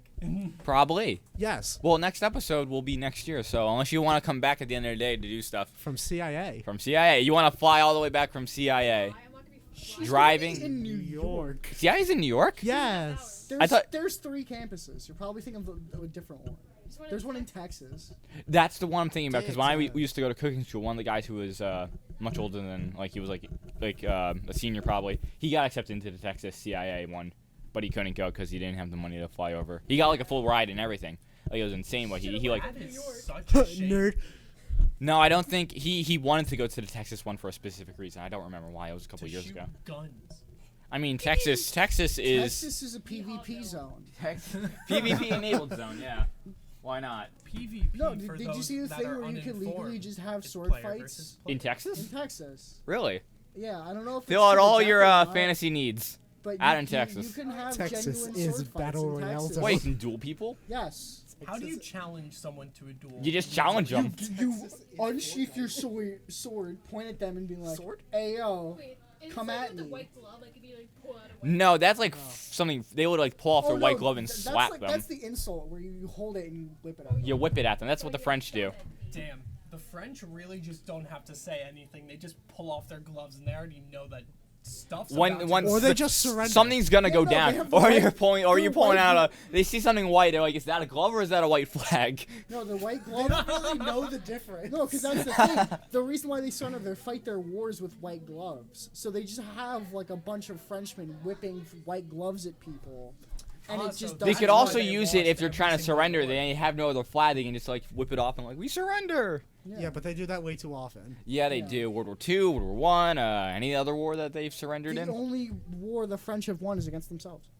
probably. Yes, Well, next episode will be next year. So unless you want to come back at the end of the day to do stuff from CIA. from CIA, you want to fly all the way back from CIA. I'm not gonna be She's Driving- gonna be in New York. CIA's in New York. Yes. There's 3 campuses. You're probably thinking of a different one. There's one in Texas. That's the one I'm thinking about because when we Dang. used to go to cooking school, one of the guys who was much older than he was like a senior probably, he got accepted into the Texas CIA one, but he couldn't go because he didn't have the money to fly over. He got like a full ride and everything. Like it was insane. What he like. That is such a shame. Nerd. No, I don't think he wanted to go to the Texas one for a specific reason. I don't remember why. It was a couple To years shoot ago. guns. I mean, Texas is Texas is a PvP zone. PvP enabled zone. Yeah, why not? PvP. No, for did you those see the that thing are where you could legally uninformed, just have is sword player fights versus In player. Texas? in Texas? Really? Yeah, I don't know if Fill it's out to the all death your or not, fantasy needs. but out you, in Texas. You can have Texas genuine is sword fights Battle in Royale Texas. zone. Wait, you can duel people? Yes. How do you challenge someone to a duel? You just challenge them. You unsheath your sword, point at them, and be like, Sword? "Ayo." Wait, is Come it at the me. white glove? Like if you like pull out a white No, that's like something they would like pull off Oh, their no, white glove and that's slap like, them. That's the insult where you hold it and you whip it out. You whip it at them. That's what the French do. Damn, the French really just don't have to say anything. They just pull off their gloves and they already know that stuff's about to Or they just surrender. Something's gonna Yeah, go no, they down, have the or white- you're pulling, or the you're pulling white out glo- a. They see something white. They're like, is that a glove or is that a white flag? No, the white They glove. don't really know the difference. No, because that's the thing. The reason why they fight their wars with white gloves. So they just have like a bunch of Frenchmen whipping white gloves at people, and it so just They That's could doesn't why also work. they use it lost if you're every trying to single surrender. war. They have no other flag. They can just like whip it off and like we surrender. Yeah, but they do that way too often. Yeah, they Yeah. do. World War II, World War One, any other war that they've surrendered The in only war the French have won is against themselves.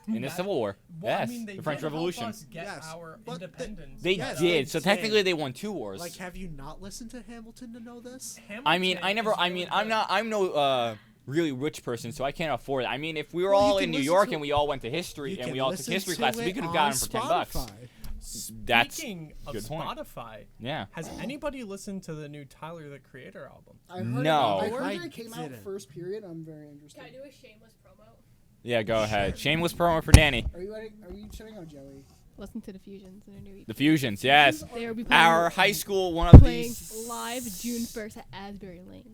in the Civil War. Well, Yes, I mean, they the French did help Revolution. us get Yes, our but independence. They Yes, did. they So did. technically, they won 2 wars. Like, have you not listened to Hamilton to know this? I mean, I never. Hamilton I is mean, really I'm good. not. I'm no really rich person, so I can't afford it. I mean, if we were Well, you all can in New listen York to- and we all went to history You and can we all took listen history to classes, we it could have on gotten them for $10. Spotify. That's Speaking of good point. Spotify, yeah. has anybody listened to the new Tyler the Creator album? I heard No. I heard I it came out didn't. first period. I'm very interested. Can I do a shameless promo? Yeah, go ahead. Shameless promo for Danny. Are you ready? Are you shutting on Joey? Listen to the Fusions in their new EP. The Fusions, yes. They will be playing, Our high school, one of playing these. live June 1st at Asbury Lane.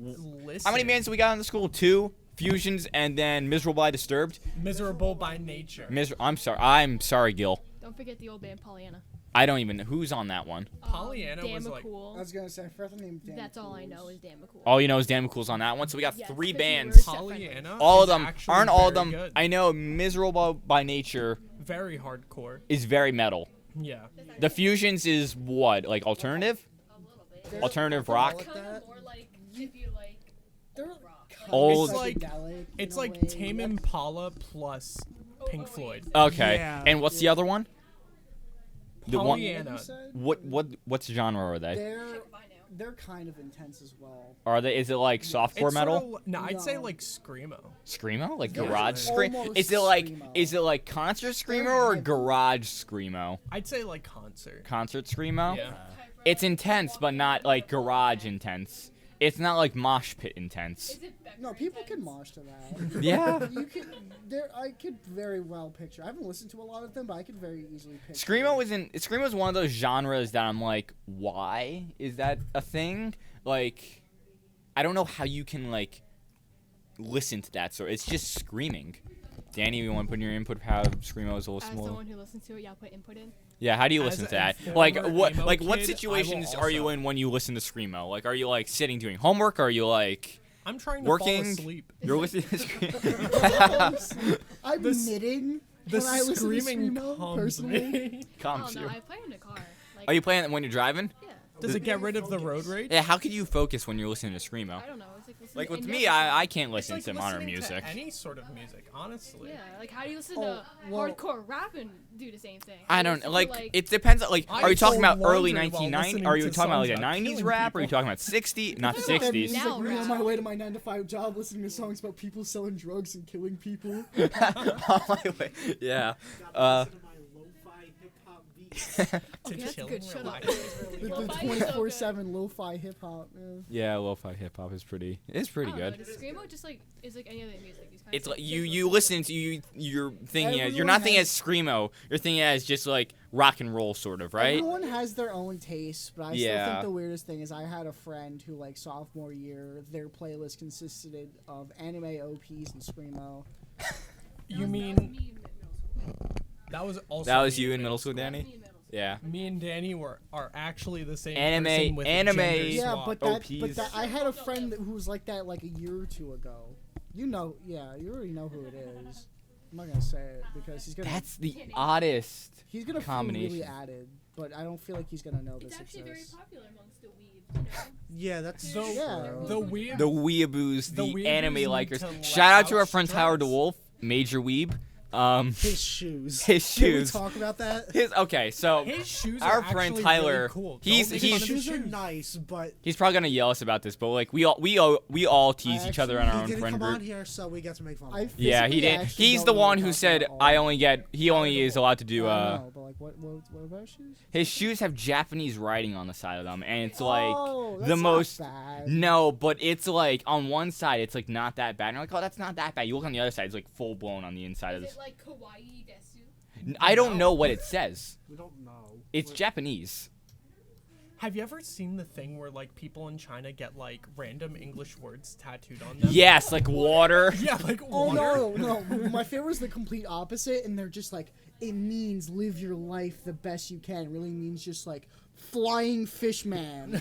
Listen, How many bands we got in the school? 2 Fusions and then Miserable by Disturbed. Miserable by nature. I'm sorry. I'm sorry, Gil. Don't forget the old band Pollyanna. I don't even know who's on that one. Pollyanna Dan was like- McCool. I was gonna say I forgot the name. Dan That's all I McCool's. know is Dan McCool. All you know is Dan McCool's on that one. So we got Yes, 3 'cause he bands. wears- Pollyanna. All of is them actually aren't all of very them. good. I know Miserable by Nature Very hardcore. is very metal. Yeah. The Fusions is what? Like alternative? A little bit. They're Alternative kinda rock? like Kind that. of more like if you like. They're rock. kind Old- of It's like- psychedelic It's in a like way. Tame Impala plus Pink Floyd. Okay. Yeah. And what's the other one? The one. Pollyanna. You said? What's genre are they? They're kind of intense as well. Are they? Is it like softcore It's metal? sorta- no, I'd say No. like screamo. Screamo? Like They're garage scream? almost Is it like screamo. concert screamo They're or heavy. garage screamo? I'd say like concert. Concert screamo? Yeah. It's intense, but not like garage intense. It's not like mosh pit intense. Is it Becker No, people can intense? mosh to that. Yeah. You could. I could very well picture. I haven't listened to a lot of them, but I could very easily picture. Screamo is one of those genres that I'm like, why is that a thing? Like, I don't know how you can like listen to that. So it's just screaming. Danny, you want to put in your input for how screamo is a As little? someone who listens to it, y'all put input in. Yeah, how do you As listen to a that? former Like what? emo Like what kid, I will situations are you also- in when you listen to screamo? Like, are you like sitting doing homework? Or are you like I'm trying to working? fall asleep. You're listening to screamo. I'm The s- knitting The when I listen to screaming screamo, calms personally. me. Oh Calms no, you. I play in the car. Like, Are you playing it when you're driving? Yeah. Does it get rid of the road rage? Yeah. How could you focus when you're listening to screamo? I don't know. It's like listening Like to with indie me, rock. I can't It's listen like to modern listening music. to any sort of music, honestly. Yeah, like how do you listen Oh, to well- hardcore rap and do the same thing? I Or don't listen to, like. It depends. Like, I are you talking fold about early laundry while 1990s? listening Are you to talking about like a songs about 90s killing rap? Or are you people. talking about 60? Not That 60s. music Now when I'm on rap. my way to my 9-to-5 job, listening to songs about people selling drugs and killing people. On my way. Yeah. Gotta listen to my lo-fi hip-hop beats. To Okay, that's chill good. and Shut up. relax. The Lo-fi is so 24/7 lo-fi hip hop. Yeah, lo-fi hip hop is pretty. It's pretty I don't know, good. does screamo just like is like any other music? These kinds It's of like things, you listen to you're thinking as, you're Everyone not thinking has- as screamo. You're thinking as just like rock and roll sort of, right? Everyone has their own taste, but I still Yeah. think the weirdest thing is I had a friend who, like, sophomore year, their playlist consisted of anime OPs and screamo. You mean that was also That was me you in middle school, Danny. Yeah. Me and Danny are actually the same Anime- person with a anime- gender Yeah, swap. but OPs. I had a friend who was like that like a year or two ago. You know, yeah, you already know who it is. I'm not gonna say it because he's gonna That's the oddest. he's gonna feel combination. really added, but I don't feel like he's gonna know It's this actually very exists. popular amongst the weebs. You know? Yeah, that's The, Yeah. the weeb. The weeaboos, The the weeaboos anime need likers. to let Shout out to out our friend Tyler stress. DeWolf, major weeb. his shoes. His Can we shoes. talk about that? Okay, so His shoes our are friend actually Tyler, really cool. he's- Don't make he's- fun of His his shoes are shoes. nice, but he's probably gonna yell us about this, but like we all tease each other in our he own didn't friend come on group. here, so we get to make fun of I him. Yeah, he physically did. actually He's don't the know one what who you're said talking about. he only is allowed to do I know, but like what about shoes? his shoes have Japanese writing on the side of them, and it's like Oh, the that's not most bad. no, but it's like on one side it's like not that bad. And you're like, oh, that's not that bad. You look on the other side, it's like full blown on the inside of Is this. it like kawaii desu? I don't know what it says. We don't know. It's Japanese. Have you ever seen the thing where like people in China get like random English words tattooed on them? Yes, like water. Yeah, like Oh water. no. My favorite is the complete opposite, and they're just like, it means live your life the best you can. It really means just like flying fish man.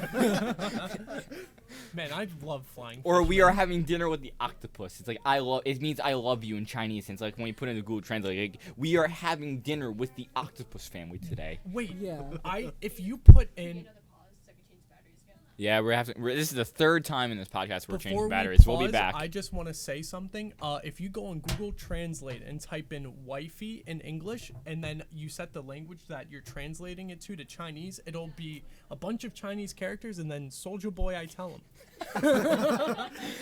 Man, I love flying. Or fish, we man. are having dinner with the octopus. It's like it means I love you in Chinese. And it's like when you put it in the Google Translate, like, we are having dinner with the octopus family today. Wait, Yeah. if you put in Another pause so I can change the batteries again. Yeah, this is the third time in this podcast we're before changing we batteries. pause, We'll be back. I just want to say something. If you go on Google Translate and type in wifey in English, and then you set the language that you're translating it to Chinese, it'll be a bunch of Chinese characters, and then Soldier Boy, I tell him.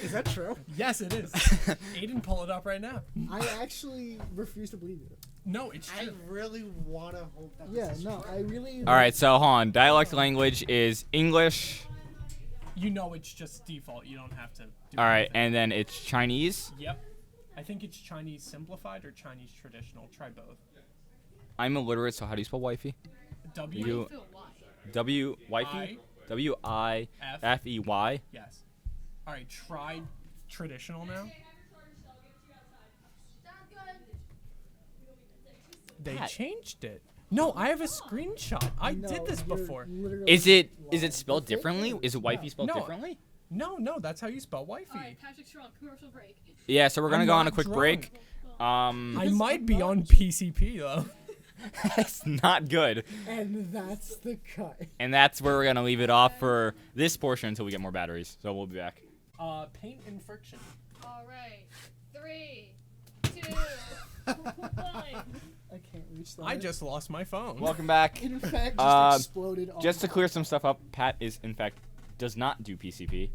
Is that true? Yes, it is. Aiden, pull it up right now. I actually refuse to believe it. No, it's I true. really want to hope that Yeah, this is no, true. I really. All right, so hold on. Dialect language is English. You know it's just default. You don't have to do All right, anything. and then it's Chinese. Yep. I think it's Chinese simplified or Chinese traditional. Try both. I'm illiterate, so how do you spell wifey? W You- Feel why? W wifey. I W-I-F-E-Y. yes. All right, try traditional now. They Pat. changed it. No, I have a screenshot. I No, did this you're before. literally Is it lying. spelled differently? Is it wifey spelled No. differently? No, that's how you spell wifey. Alright, Patrick's drunk. Commercial break. Yeah, so we're gonna I'm go on a not quick drunk. break. I Yes, might I'm be not. on PCP though. That's not good. And that's the cut. And that's where we're gonna leave it off for this portion until we get more batteries. So we'll be back. Paint and friction. Alright. 3, 2, 1. I can't reach that. I just lost my phone. Welcome back. in fact, just Um, exploded. On Just to clear some stuff up, Pat does not do PCP.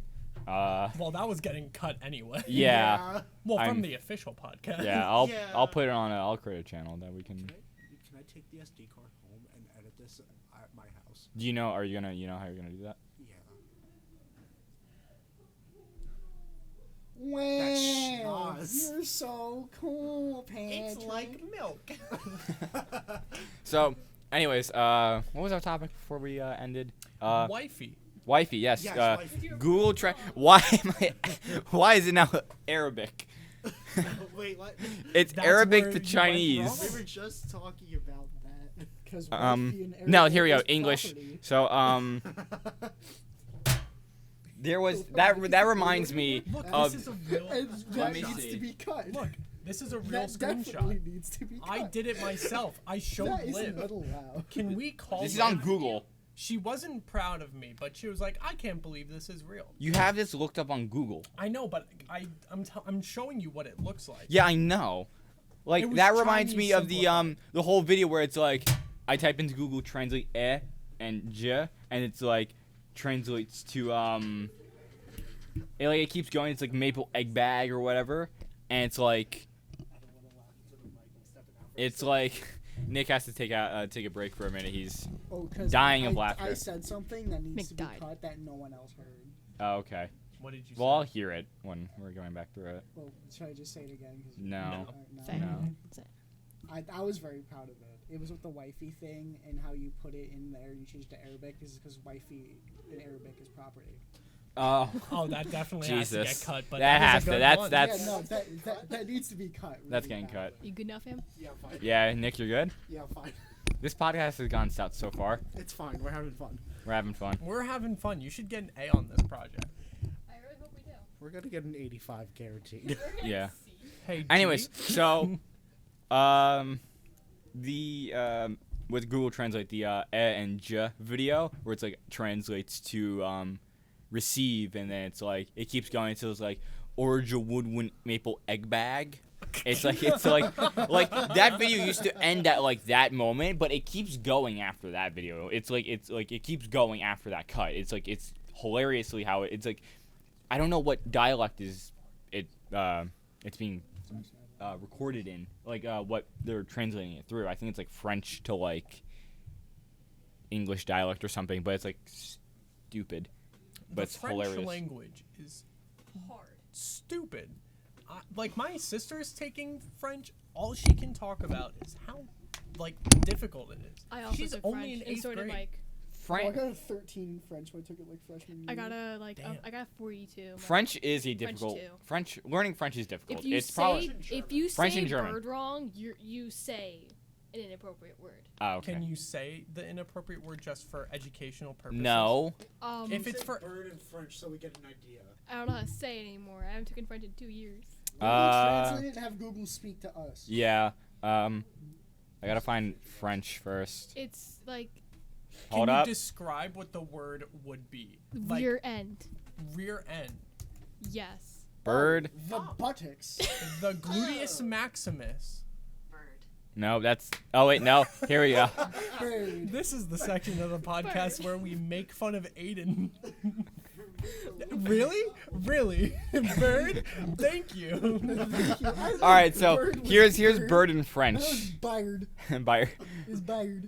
Well, that was getting cut anyway. Yeah. Well, from I'm- the official podcast. Yeah, Yeah. I'll put it on I'll create a channel that we can. Can I take the SD card home and edit this at my house? Do you know how you're gonna do that? Yeah. Wow, schnoz. you're so cool, Patrick. It's like milk. So, anyways, what was our topic before we ended? Wifey. Wifey, yes. Yes, wifey. Google Why why is it now Arabic? Wait, what? It's That's Arabic where to you went Chinese. We were just talking about that. Because No, here we go. English. So, there was that reminds me Look, of this is a real. And Let that me needs see. to be cut. Look, this is a real that definitely screenshot. needs to be cut. I did it myself. I showed That isn't Liv. allowed. Can we call? this is on Liv? Google. She wasn't proud of me, but she was like, I can't believe this is real. You have this looked up on Google. I know, but I'm showing you what it looks like. Yeah, I know. Like It was that reminds Chinese me of simplified. the whole video where it's like I type into Google Translate and j, and it's like translates to it keeps going. It's like maple egg bag or whatever, and it's like Nick has to take a break for a minute. He's Oh, 'cause dying of I laughter. said something that needs to be McDied. cut that no one else heard. oh, okay. What did you Well, I'll say? hear it when we're going back through it. Well, should I just say it again? 'Cause No. Say. No. Say. I was very proud of it. It was with the wifey thing and how you put it in there and you changed to Arabic because wifey in Arabic is property. Oh, Oh, that definitely has to Jesus. get cut. But That that has is a to. good That's one. that's Yeah, no, that needs to be cut. Really that's getting bad. cut. You good enough, fam? Yeah, I'm fine. Yeah, Nick, you're good. Yeah, I'm fine. This podcast has gone south so far. It's fine. We're having fun. We're having fun. We're having fun. You should get an A on this project. I really hope we do. We're gonna get an 85 guaranteed. Yeah. Hey. Anyways, G. so with Google Translate the and j video where it's like translates to receive, and then it's like it keeps going until it's like Origin Woodwind Maple Egg Bag. It's like that video used to end at like that moment, but it keeps going after that video. It's like it keeps going after that cut. It's like it's hilariously how it's like I don't know what dialect is it's being recorded in, like what they're translating it through. I think it's like French to like English dialect or something, but it's like stupid. But The it's French hilarious. language is Hard. stupid. Like my sister's taking French. All she can talk about is how like difficult it is. I also She's took only French, in and 8th so did grade. Mike. Oh, I French got a 13 French when I took it like freshman year. I got a like Damn. I got 42. Mike. French is a French difficult too. French learning French is difficult. If you It's say probably if you French say and German. bird wrong, you say an inappropriate word. okay. Can you say the inappropriate word just for educational purposes? No. If it's for bird in French, so we get an idea. I don't know how to say it anymore. I haven't taken French in 2 years. Translate it and have Google speak to us. Yeah. I gotta find French first. It's like Hold can you up. describe what the word would be? Like rear end. rear end. Yes. Bird. The buttocks. The gluteus maximus. No, that's. Oh wait, no. Here we go. Bird. This is the section of the podcast where we make fun of Aiden. Really? Really? Bird? Thank you. All right, so Bird was here's bird. bird in That was French. Byard. By Is Byard.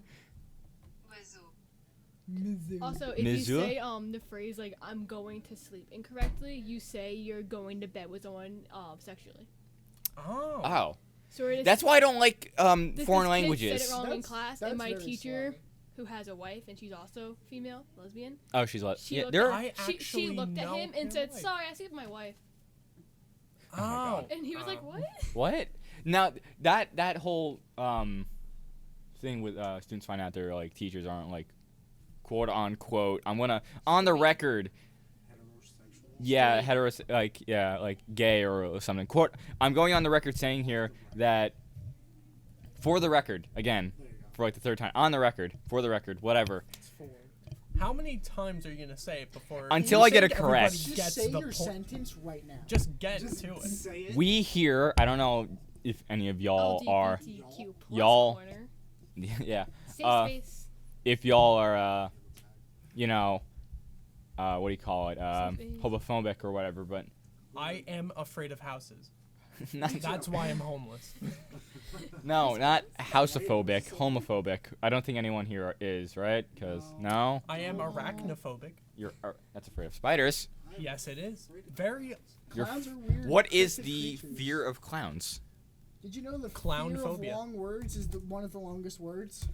Also, if Monsieur? you say the phrase like "I'm going to sleep" incorrectly, you say you're going to bed with someone sexually. Oh. oh, So it is, that's why I don't like this foreign kid said languages. it wrong in That's- class, that's and my very teacher, sly. who has a wife and she's also female, lesbian, Oh, she's like, she yeah, looked there. at, I she actually looked at know him and your said, wife. "Sorry, I sleep with my wife," Oh. and he was like, "What?" What? Now that whole thing with students find out their like teachers aren't like quote unquote. I'm gonna on the record. Heterosexual. Yeah, like gay or something. Quote. I'm going on the record saying here that for the record again There you go. for like the third time on the record for the record whatever. It's 4. How many times are you gonna say it before? Until you I get think it correct. everybody Just gets say the your point? sentence right now. Just get Just to it. say it. We here. I don't know if any of y'all are. LGBTQ plus Y'all- corner. Yeah. Safe space. If y'all are what do you call it? Something. Homophobic or whatever, but I am afraid of houses. not, That's why I'm homeless. no, not housophobic, homophobic. I don't think anyone here is, right? Because no, I am arachnophobic. you're that's afraid of spiders. Yes, it is. Very You're Clowns are weird. What is cryptic the creatures. fear of clowns? Did you know the Clown fear phobia. of long words is one of the longest words?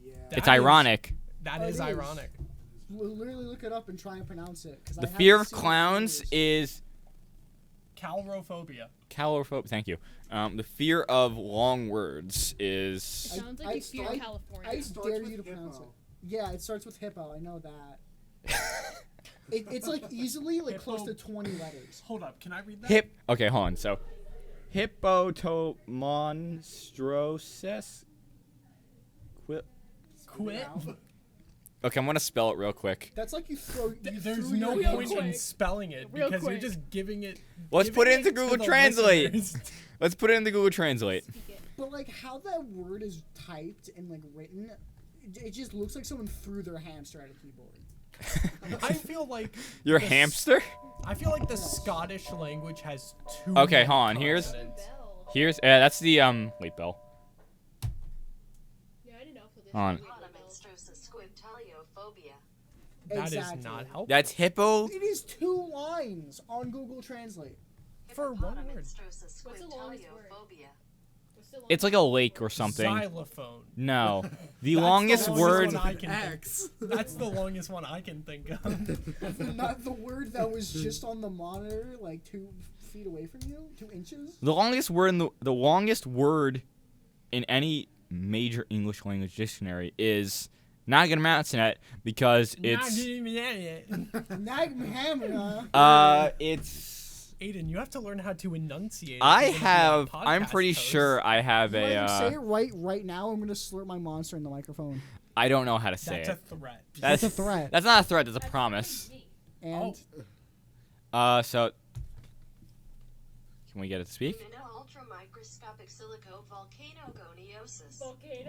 Yeah. That It's is- ironic. That Oh, is it is. ironic. Literally look it up and try and pronounce it. 'Cause I The haven't fear of seen it in clowns years. is Calrophobia. calophobe. Thank you. The fear of long words It is sounds I- like you I fear start- California. I starts dare with you to pronounce it. hippo. Yeah, it starts with hippo. I know that. It's like easily like close to Hippo. 20 letters. Hold up, can I read that? hip. Okay, hold on. So, hippotomonstrosis. Quit. Okay, I'm gonna spell it real quick. That's like you throw. There's threw no your point in quick. spelling it Real because you're quick. just giving it. Let's giving put it into to Google the Translate. listeners. Let's put it into Google Translate. Speak it. But like how that word is typed and like written, it just looks like someone threw their hamster at a keyboard. I feel like Your the s- hamster? I feel like the Scottish language has two. Okay, hold on, here's- consonants. Bell. Here's that's the wait, Bell. Yeah, I didn't know if this On. was That is Exactly. not helpful. That's hippo. It is 2 lines on Google Translate. for one word. What's the longest word? What's the It's like a lake or something. Xylophone. No, the That's longest the word. one I can X. That's the longest one I can think of. Not the word that was just on the monitor, like 2 feet away from you, 2 inches. The longest word in the longest word in any major English language dictionary is not gonna pronounce it because it's Naghamana. it's. Aiden, you have to learn how to enunciate. if I you're gonna be a have. I'm podcast pretty host. sure I have Say a. it right now. I'm gonna slurp my monster in the microphone. I don't know how to say That's a it. threat. That's a threat. That's not a threat. That's a promise. And So. Can we get it to speak?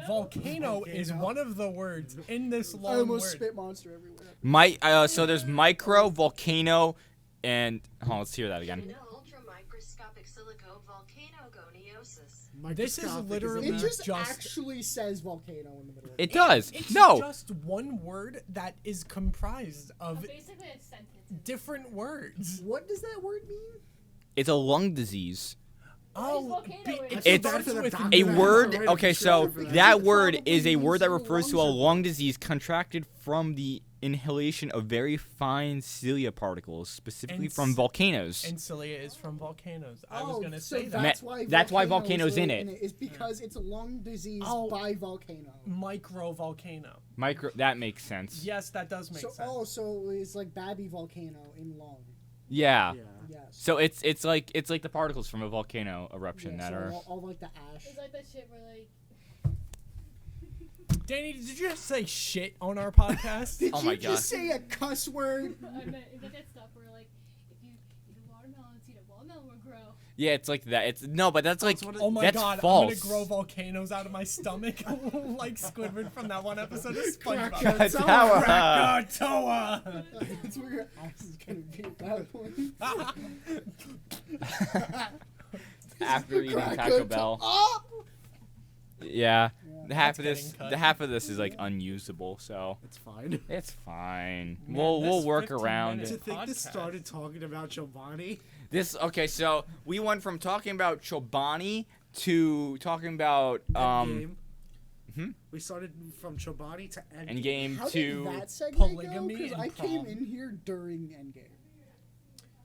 Volcano is one of the words in this I long almost word. spit monster everywhere. So there's micro, volcano, and let's hear that again. This is Microscopic literally- It just Just- actually says volcano in the middle of it. It does. It's No, just one word that is comprised of Basically, a sentence. different words. What does that word mean? it's a lung disease. Oh, volcano in it it? starts It's with a A Yeah. word. Right, Okay, so for that. that It word probably is a word that means refers to a lungs are lung bad. disease contracted from the inhalation of very fine cilia particles, specifically And from s- volcanoes. And cilia is from volcanoes. I was gonna so say that. That's why volcano's in it. It's because it's a lung disease Oh. by volcano. Micro volcano. Micro. That makes sense. Yes, that does make sense. So it's like Babby volcano in lung. Yeah. Yeah. Yes. So it's like the particles from a volcano eruption Yeah, that so are. all like the ash. It's like that shit where like Danny, did you just say shit on our podcast? Did Oh you my just say a cuss word? I meant it's like that stuff where like if you eat a watermelon seed, a watermelon will grow. Yeah, it's like that. It's no, but that's like what it- Oh my that's god, false. I'm gonna grow volcanoes out of my stomach like Squidward from that one episode of SpongeBob. Krakatoa. Krakatoa! That's where your ass is gonna be at that point. After eating Taco Krakatoa. Bell. Oh! Yeah. The half of That's this, getting cut. the half of this is like unusable, so It's fine. it's fine. Man, we'll this work 15 around minutes- To it. think this Podcast. started talking about Chobani. This okay, so we went from talking about Chobani to talking about Endgame. hmm? We started from Chobani to Endgame. Endgame How to. did that segment polygamy go? Because and I came prom. in here during Endgame.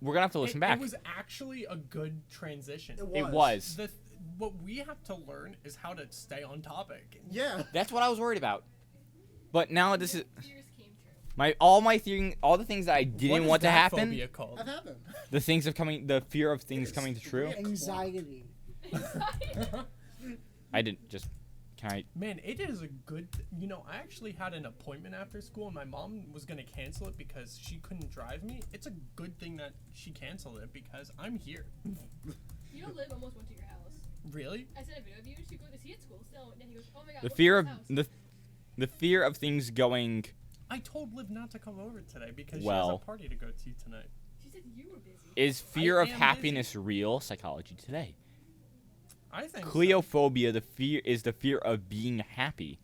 We're gonna have to listen it, back. It was actually a good transition. It was. What we have to learn is how to stay on topic. Yeah. That's what I was worried about. But now this is Fears came true. all the things that I What didn't is want to that happen. phobia called? That happened. The fear of things coming to true. Anxiety. I didn't just. Can I? Man, it is a good. I actually had an appointment after school, and my mom was gonna cancel it because she couldn't drive me. It's a good thing that she canceled it because I'm here. You don't live almost went to your house. Really? I sent a video of you. She goes to see at school still, and then he goes, "Oh my god." The what's fear of this house?" the fear of things going. I told Liv not to come over today because she Well. has a party to go to tonight. She said you were busy. Is fear I of am happiness real? Psychology today. I think. so. Cleophobia. The fear of being happy.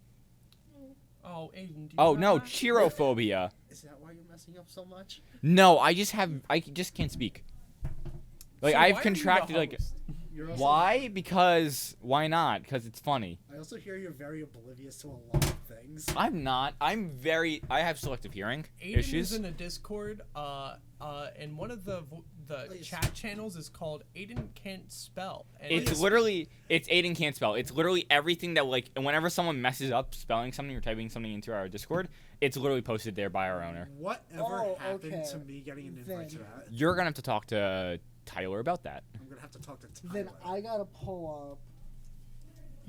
Oh, Aiden. Do you Oh have no, that? cheerophobia. Is that why you're messing up so much? No, I just can't speak. Like So I've why are you the contracted like. host? You're also, Why? Because why not? Because it's funny. I also hear you're very oblivious to a lot of things. I'm not. I have selective hearing Aiden issues. is in a Discord. And one of the Please. chat channels is called Aiden Can't Spell. And It's literally, it's Aiden can't spell. It's literally everything that like, and whenever someone messes up spelling something or typing something into our Discord, it's literally posted there by our owner. Whatever Oh, happened okay. to me getting an invite to Then- that? You're gonna have to talk to Tyler about that. I'm gonna have to talk to Tyler. Then I gotta pull up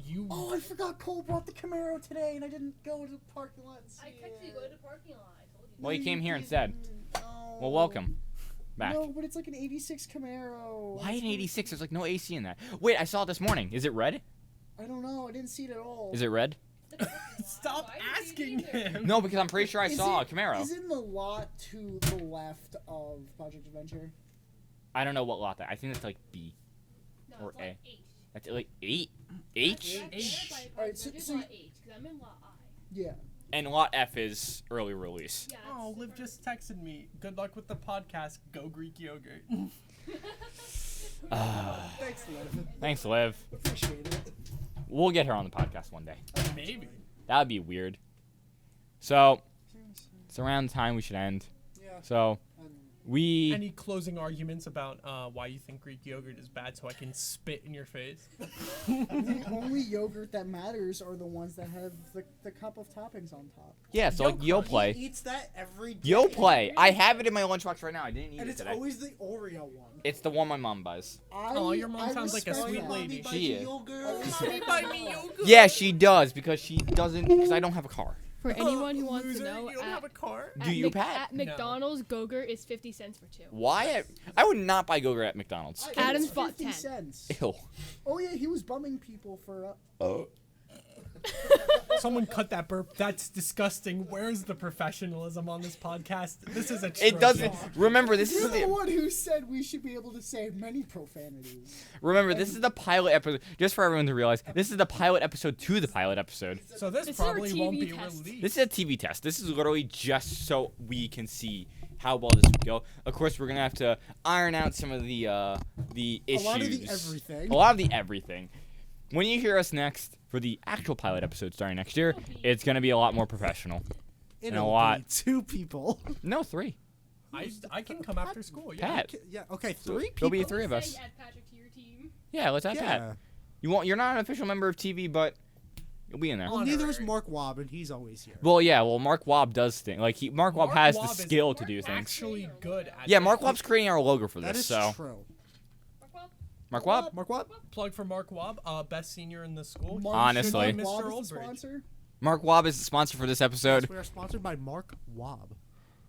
You. Oh, I forgot Cole brought the Camaro today, and I didn't go to the parking lot and see I texted you, go to the parking lot. I told you. Well, you came here instead. No. Well, welcome back. No, but it's like an 86 Camaro. Why an 86? There's like no AC in that. Wait, I saw it this morning. Is it red? I don't know. I didn't see it at all. Is it red? Stop Why did asking you do that? him. No, because I'm pretty sure I Is saw it- a Camaro. Is it in the lot to the left of Project Adventure? I don't know what lot that. I think that's like B. No, Or it's lot A. H. That's like 8? H? H. Alright, so- It's so- lot H, because I'm in lot I. Yeah. And lot F is early release. Yeah, Oh, it's Liv super- just texted me. Good luck with the podcast. Go Greek yogurt. Thanks, Liv. Thanks, Liv. Appreciate it. We'll get her on the podcast one day. Maybe. That would be weird. So, it's around the time we should end. Yeah. So, we... Any closing arguments about why you think Greek yogurt is bad so I can spit in your face? The only yogurt that matters are the ones that have the cup of toppings on top. Yeah, so like Yoplait. He eats that every day. Yoplait. I have it in my lunchbox right now. I didn't eat And it it's today. always the Oreo one. It's the one my mom buys. Oh, your mom sounds like a respect sweet that. lady. She is. Mommy buy me yogurt. Yeah, she does because she doesn't because I don't have a car. For anyone who wants Loser, to know, you don't have a car? Do you, Pat? At McDonald's, Go-Gurt is 50 cents for 2. Why? I would not buy Go-Gurt at McDonald's. Adam's It's bought 50 10. cents. Ew. Oh yeah, he was bumming people for. Someone cut that burp. That's disgusting. Where's the professionalism on this podcast? This is a It doesn't. Remember, this You're is the the. one who said we should be able to say many profanities. Remember, this is the pilot episode. Just for everyone to realize, this is the pilot episode to the pilot episode. So this This is our probably won't TV be test. released. This is a TV test. This is literally just so we can see how well this would go. Of course, we're gonna have to iron out some of the issues. A lot of the everything. A lot of the everything. When you hear us next for the actual pilot episode starting next year, it's gonna be a lot more professional. And a lot. 2 people. No, 3. I can come after school. Yeah. Pat. Yeah. Okay. 3 There'll people. be 3 of us. Add Patrick to your team. Yeah, let's add Pat. Yeah. You won't. You're not an official member of TV, but you'll be in there. Well, neither is Honorary. Mark Wobb, and he's always here. Well, yeah. Well, Mark Wobb does things. Like Mark Wobb has the Wobb is skill to do things. Actually good at Yeah, that. Mark Wobb's creating our logo for That this. is So true. Well, Mark Wobb. Mark Wobb? Plug for Mark Wobb, best senior in the school. Mark Honestly. Schindler Wobb Mr. is the Oldbridge. sponsor. Mark Wobb is the sponsor for this episode. Yes, we are sponsored by Mark Wobb.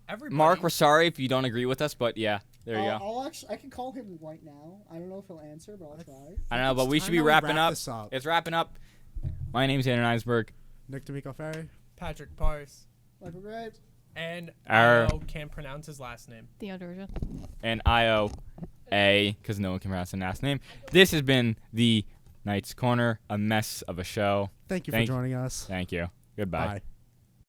Everybody. Mark, we're sorry if you don't agree with us, but yeah, there you go. I can call him right now. I don't know if he'll answer, but I'll try. I don't know, but It's we time should be that we wrapping wrap up. this up. It's wrapping up. My name's Andrew Eisberg. Nick D'Amico Ferry. Patrick Parse. Michael Gray. And Our- I can't pronounce his last name. the Underja. And IOA, because no one can pronounce the last name. This has been the Knight's Corner, a mess of a show. Thank you Thank- for joining us. Thank you. Goodbye. Bye.